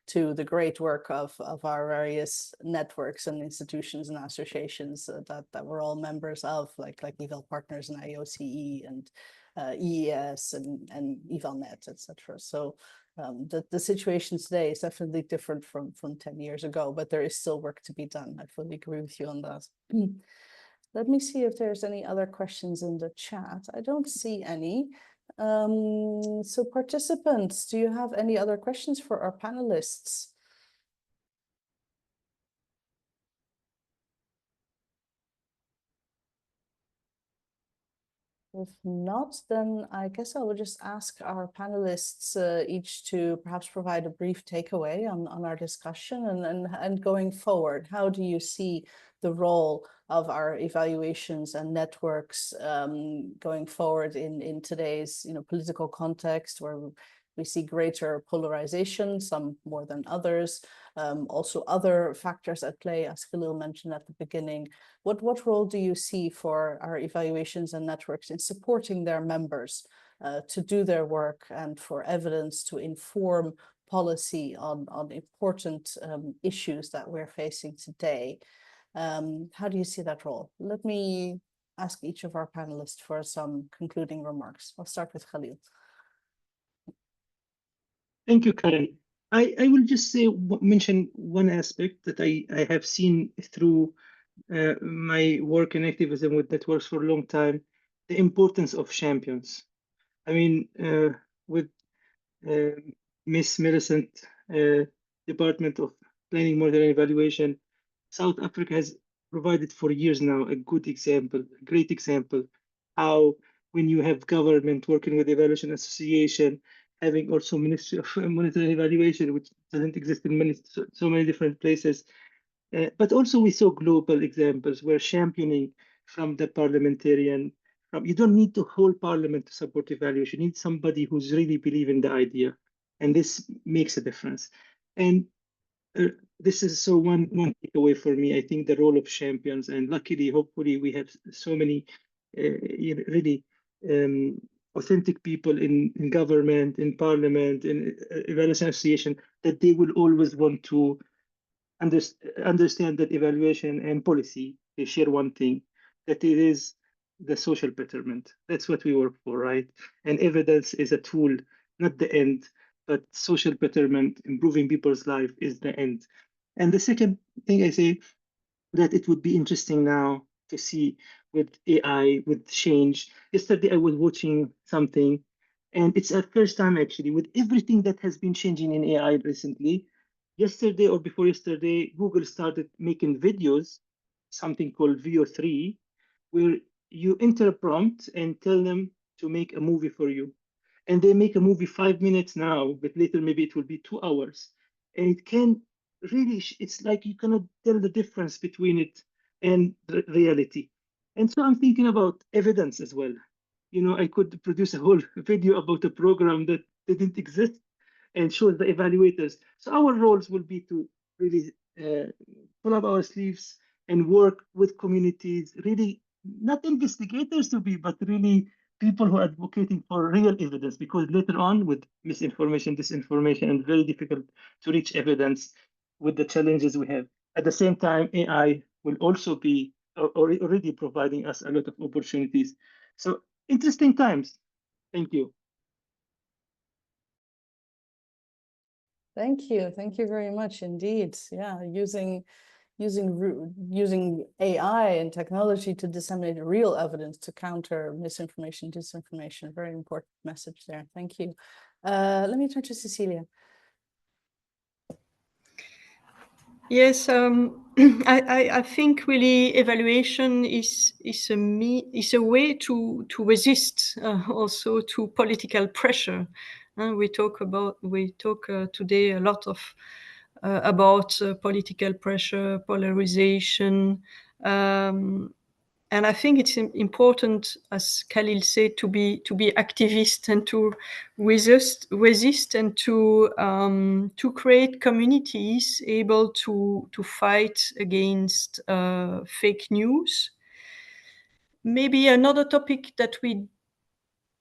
to the great work of our various networks and institutions and associations that we're all members of, like EvalPartners and IOCE and EES and EvalNet, etc. So the situation today is definitely different from 10 years ago, but there is still work to be done. I fully agree with you on that. Let me see if there's any other questions in the chat. I don't see any. So participants, do you have any other questions for our panelists? If not, then I guess I will just ask our panelists each to perhaps provide a brief takeaway on our discussion and going forward. How do you see the role of our evaluations and networks going forward in today's political context, where we see greater polarization, some more than others, also other factors at play, as Khalil mentioned at the beginning. What role do you see for our evaluations and networks in supporting their members to do their work and for evidence to inform policy on important issues that we're facing today? How do you see that role? Let me ask each of our panelists for some concluding remarks. I'll start with Khalil. Thank you, Karen. I will just mention one aspect that I have seen through my work in activism with networks for a long time, the importance of champions. I mean, with Miss Millicent, Department of Planning, Monitoring, and Evaluation, South Africa has provided for years now a good example, a great example, how when you have government working with Evaluation Association, having also Ministry of Monitoring and Evaluation, which doesn't exist in so many different places. But also we saw global examples where championing from the parliamentarian, you don't need the whole parliament to support evaluation. You need somebody who's really believe in the idea. And this makes a difference. And this is so one takeaway for me. I think the role of champions, and luckily, hopefully, we have so many really authentic people in government, in parliament, in evaluation association, that they will always want to understand that evaluation and policy, they share one thing, that it is the social betterment. That's what we work for, right? And evidence is a tool, not the end, but social betterment, improving people's life is the end. And the second thing I say, that it would be interesting now to see with AI, with change. Yesterday I was watching something, and it's a first time actually, with everything that has been changing in AI recently. Yesterday or before yesterday, Google started making videos, something called VO3, where you enter a prompt and tell them to make a movie for you. And they make a movie 5 minutes now, but later maybe it will be 2 hours. And it can really, it's like you cannot tell the difference between it and reality. And so I'm thinking about evidence as well. I could produce a whole video about a program that didn't exist and show the evaluators. So our roles will be to really pull up our sleeves and work with communities, really not investigators to be, but really people who are advocating for real evidence, because later on with misinformation, disinformation, and very difficult to reach evidence with the challenges we have. At the same time, AI will also be already providing us a lot of opportunities. So interesting times. Thank you. Thank you very much indeed. Yeah, using AI and technology to disseminate real evidence to counter misinformation, disinformation. Very important message there. Thank you. Let me turn to Cecilia. Yes, I think really evaluation is a way to resist also to political pressure. We talk today a lot of about political pressure, polarization, and I think it's important, as Khalil said, to be activist and to resist and to create communities able to fight against fake news. Maybe another topic that we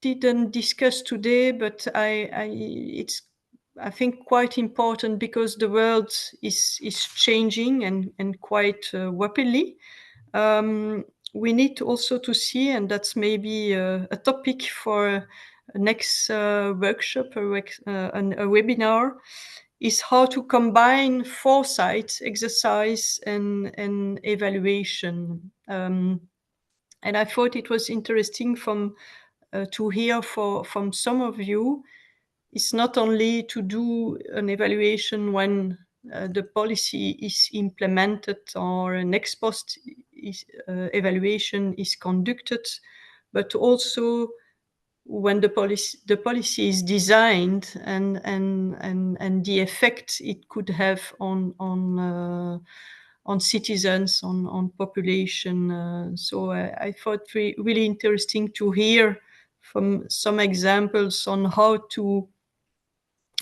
didn't discuss today, but it's I think quite important because the world is changing and quite rapidly. We need also to see, and that's maybe a topic for a next workshop, a webinar, is how to combine foresight, exercise, and evaluation. And I thought it was interesting to hear from some of you. It's not only to do an evaluation when the policy is implemented or an ex post evaluation is conducted, but also when the policy is designed and the effect it could have on citizens, on population. So I thought really interesting to hear from some examples on how to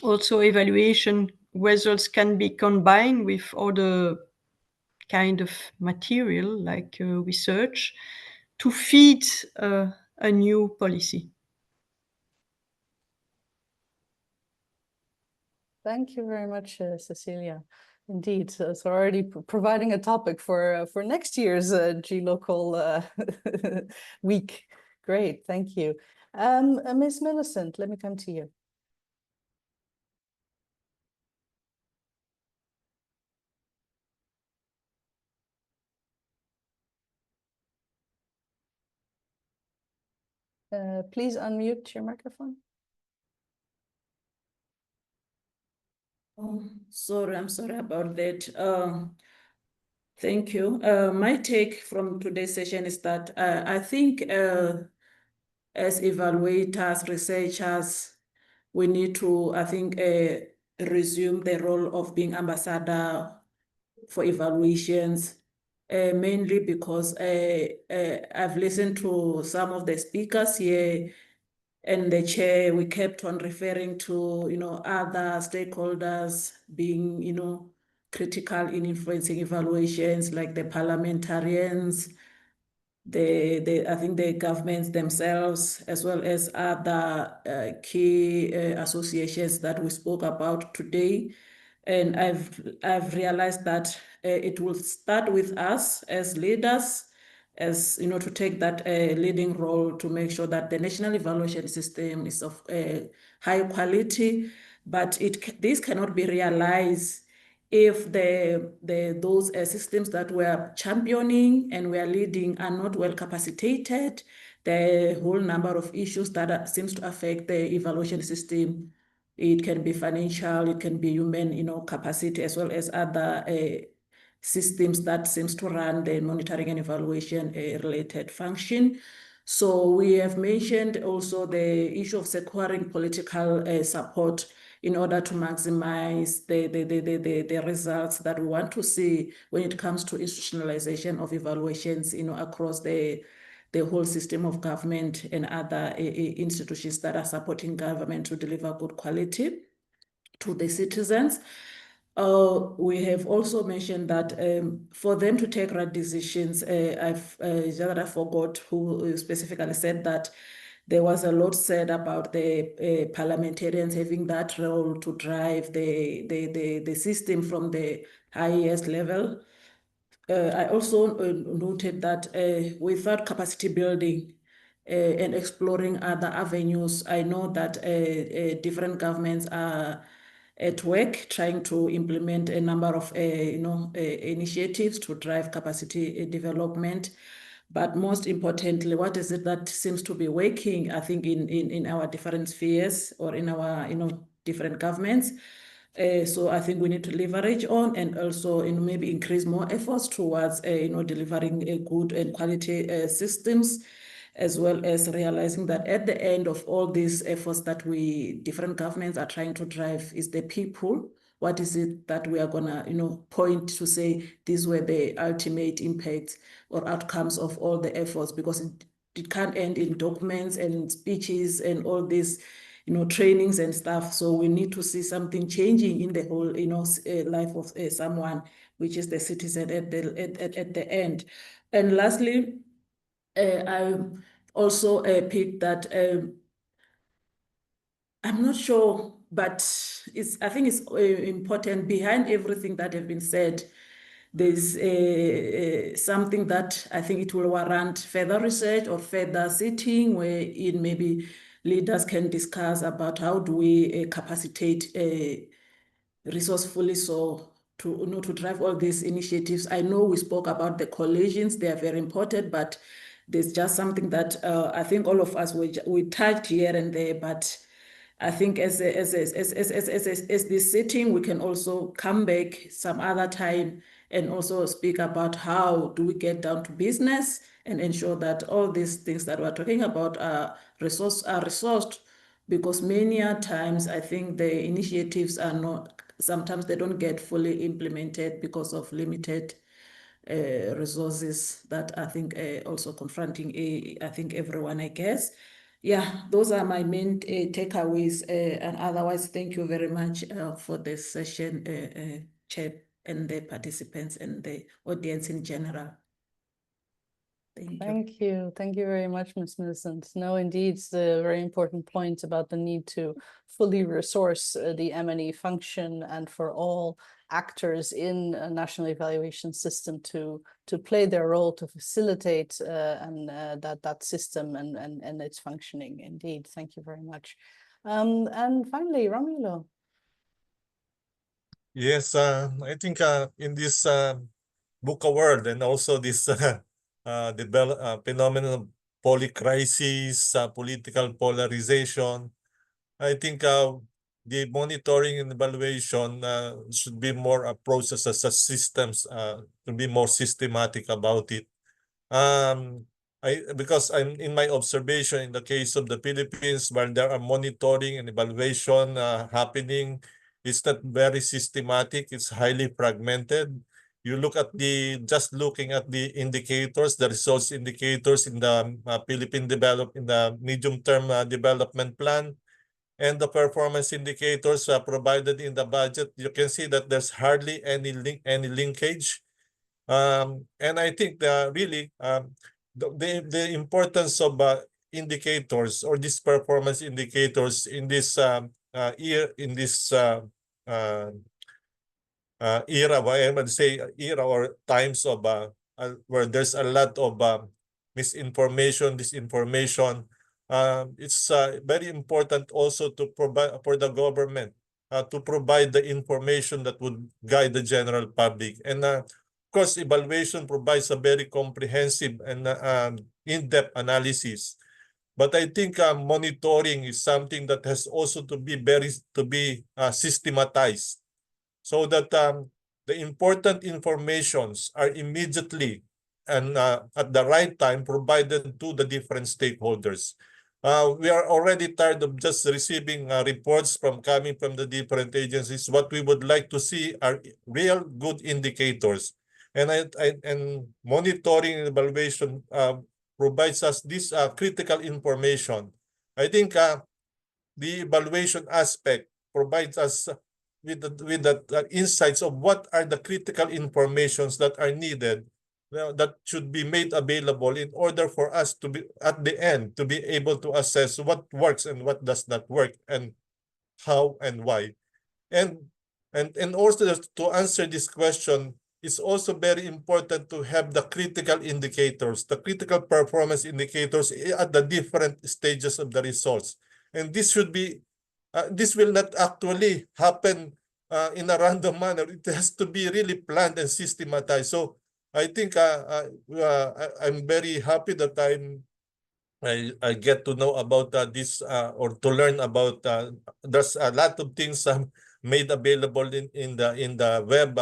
also evaluation results can be combined with other kind of material like research to feed a new policy. Thank you very much, Cecilia. Indeed, so already providing a topic for next year's gLOCAL week. Great, thank you. Ms. Millicent, let me come to you. Please unmute your microphone. Oh, sorry, I'm sorry about that. Thank you. My take from today's session is that I think as evaluators, researchers, we need to, I think, resume the role of being ambassador for evaluations, mainly because I've listened to some of the speakers here and the chair, we kept on referring to, other stakeholders being, critical in influencing evaluations, like the parliamentarians, I think the governments themselves, as well as other key associations that we spoke about today. And I've realized that it will start with us as leaders, as to take that leading role to make sure that the national evaluation system is of high quality, but this cannot be realized if those systems that we're championing and we're leading are not well capacitated. The whole number of issues that seems to affect the evaluation system, it can be financial, it can be human, capacity, as well as other systems that seems to run the monitoring and evaluation related function. So we have mentioned also the issue of securing political support in order to maximize the results that we want to see when it comes to institutionalization of evaluations, across the whole system of government and other institutions that are supporting government to deliver good quality to the citizens. We have also mentioned that for them to take right decisions, I forgot who specifically said that there was a lot said about the parliamentarians having that role to drive the system from the highest level. I also noted that without capacity building and exploring other avenues, I know that different governments are at work trying to implement a number of initiatives to drive capacity development. But most importantly, what is it that seems to be working, I think, in our different spheres or in our different governments? So I think we need to leverage on and also maybe increase more efforts towards delivering a good and quality systems, as well as realizing that at the end of all these efforts that different governments are trying to drive is the people. What is it that we are gonna point to say these were the ultimate impacts or outcomes of all the efforts, because it can't end in documents and speeches and all these trainings and stuff. So we need to see something changing in the whole life of someone, which is the citizen at the end. And lastly, I also picked that I'm not sure, but I think it's important behind everything that have been said. There's something that I think it will warrant further research or further sitting where maybe leaders can discuss about how do we capacitate resourcefully so to drive all these initiatives. I know we spoke about the coalitions; they are very important, but there's just something that I think all of us we touched here and there, but I think as this sitting, we can also come back some other time and also speak about how do we get down to business and ensure that all these things that we're talking about are resourced, because many times I think the initiatives are not, sometimes they don't get fully implemented because of limited resources that I think also confronting I think everyone, I guess. Yeah, those are my main takeaways, and otherwise thank you very much for this session, Chair, and the participants and the audience in general. Thank you. Thank you very much, Ms. Millicent. No, indeed, it's a very important point about the need to fully resource the M&E function, and for all actors in a national evaluation system to play their role to facilitate that system and its functioning. Indeed, thank you very much. And finally, Romulo. Yes, I think in this VUCA world, and also this phenomenon of polycrisis, political polarization, I think the monitoring and evaluation should be more processes as systems, to be more systematic about it. Because I'm in my observation in the case of the Philippines, while there are monitoring and evaluation happening, it's not very systematic. It's highly fragmented. You look at just looking at the indicators, the results indicators in the Philippine in the medium-term development plan, and the performance indicators provided in the budget, you can see that there's hardly any linkage. And I think really the importance of indicators, or these performance indicators in this era, I would say era or times of where there's a lot of misinformation, disinformation. It's very important also to provide for the government to provide the information that would guide the general public. And of course, evaluation provides a very comprehensive and in-depth analysis. But I think monitoring is something that has also to be systematized, so that the important informations are immediately and at the right time provided to the different stakeholders. We are already tired of just receiving reports coming from the different agencies. What we would like to see are real good indicators. And monitoring and evaluation provides us this critical information. I think the evaluation aspect provides us with the insights of what are the critical informations that are needed, that should be made available in order for us to be at the end to be able to assess what works and what does not work, and how and why. And also to answer this question, it's also very important to have the critical indicators, the critical performance indicators at the different stages of the results. And this should be this will not actually happen in a random manner. It has to be really planned and systematized. So I think I'm very happy that I get to know about this or to learn about. There's a lot of things made available in the web,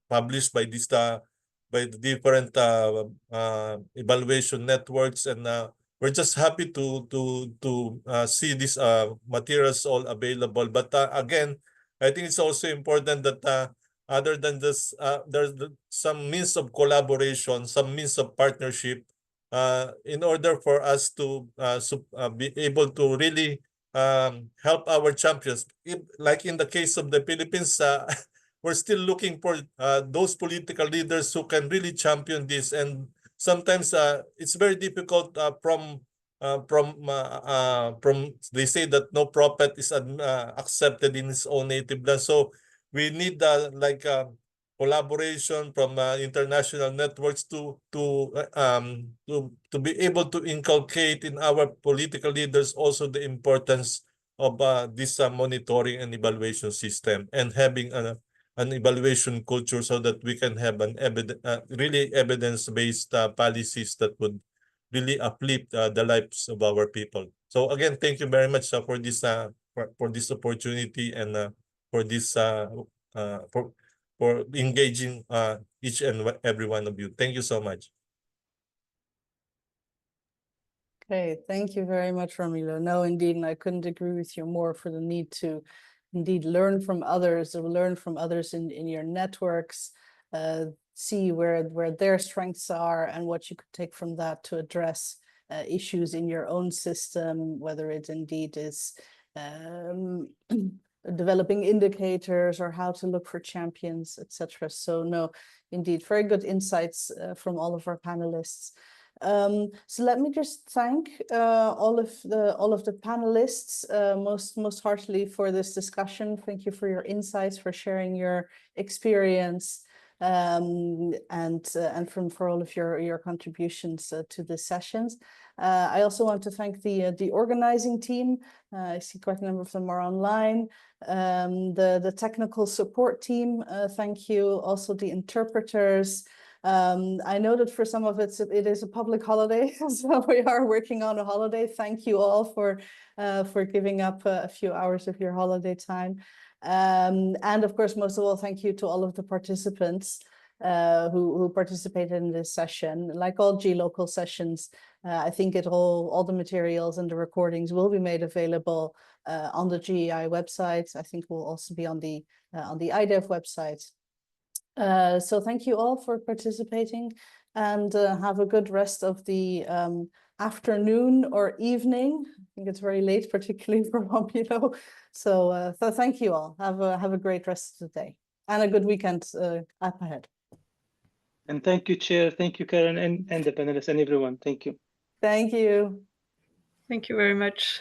published by by the different evaluation networks, and we're just happy to see these materials all available. But again, I think it's also important that other than this, there's some means of collaboration, some means of partnership, in order for us to be able to really help our champions. Like in the case of the Philippines, we're still looking for those political leaders who can really champion this. And sometimes it's very difficult from they say that no prophet is accepted in his own native land. So we need collaboration from international networks to be able to inculcate in our political leaders also the importance of this monitoring and evaluation system, and having an evaluation culture, so that we can have an really evidence-based policies that would really uplift the lives of our people. So again, thank you very much for this opportunity, and for this for engaging each and every one of you. Thank you so much. Okay, thank you very much, Ramiro. No, indeed, and I couldn't agree with you more for the need to indeed learn from others, or learn from others in your networks, see where their strengths are and what you could take from that to address issues in your own system, whether it indeed is developing indicators or how to look for champions, etc. So no, indeed, very good insights from all of our panelists. So let me just thank all of the panelists most heartily for this discussion. Thank you for your insights, for sharing your experience, and for all of your contributions to the sessions. I also want to thank the organizing team. I see quite a number of them are online. The technical support team, thank you. Also the interpreters. I know that for some of it is a public holiday, so we are working on a holiday. Thank you all for giving up a few hours of your holiday time. And of course, most of all, thank you to all of the participants who participated in this session. Like all gLOCAL sessions, I think all the materials and the recordings will be made available on the GEI website. I think will also be on the IDEV website. So thank you all for participating, and have a good rest of the afternoon or evening. I think it's very late, particularly for Rompilo. So thank you all. Have a great rest of the day and a good weekend up ahead. And thank you, Chair. Thank you, Karen, and the panelists and everyone. Thank you. Thank you. Thank you very much.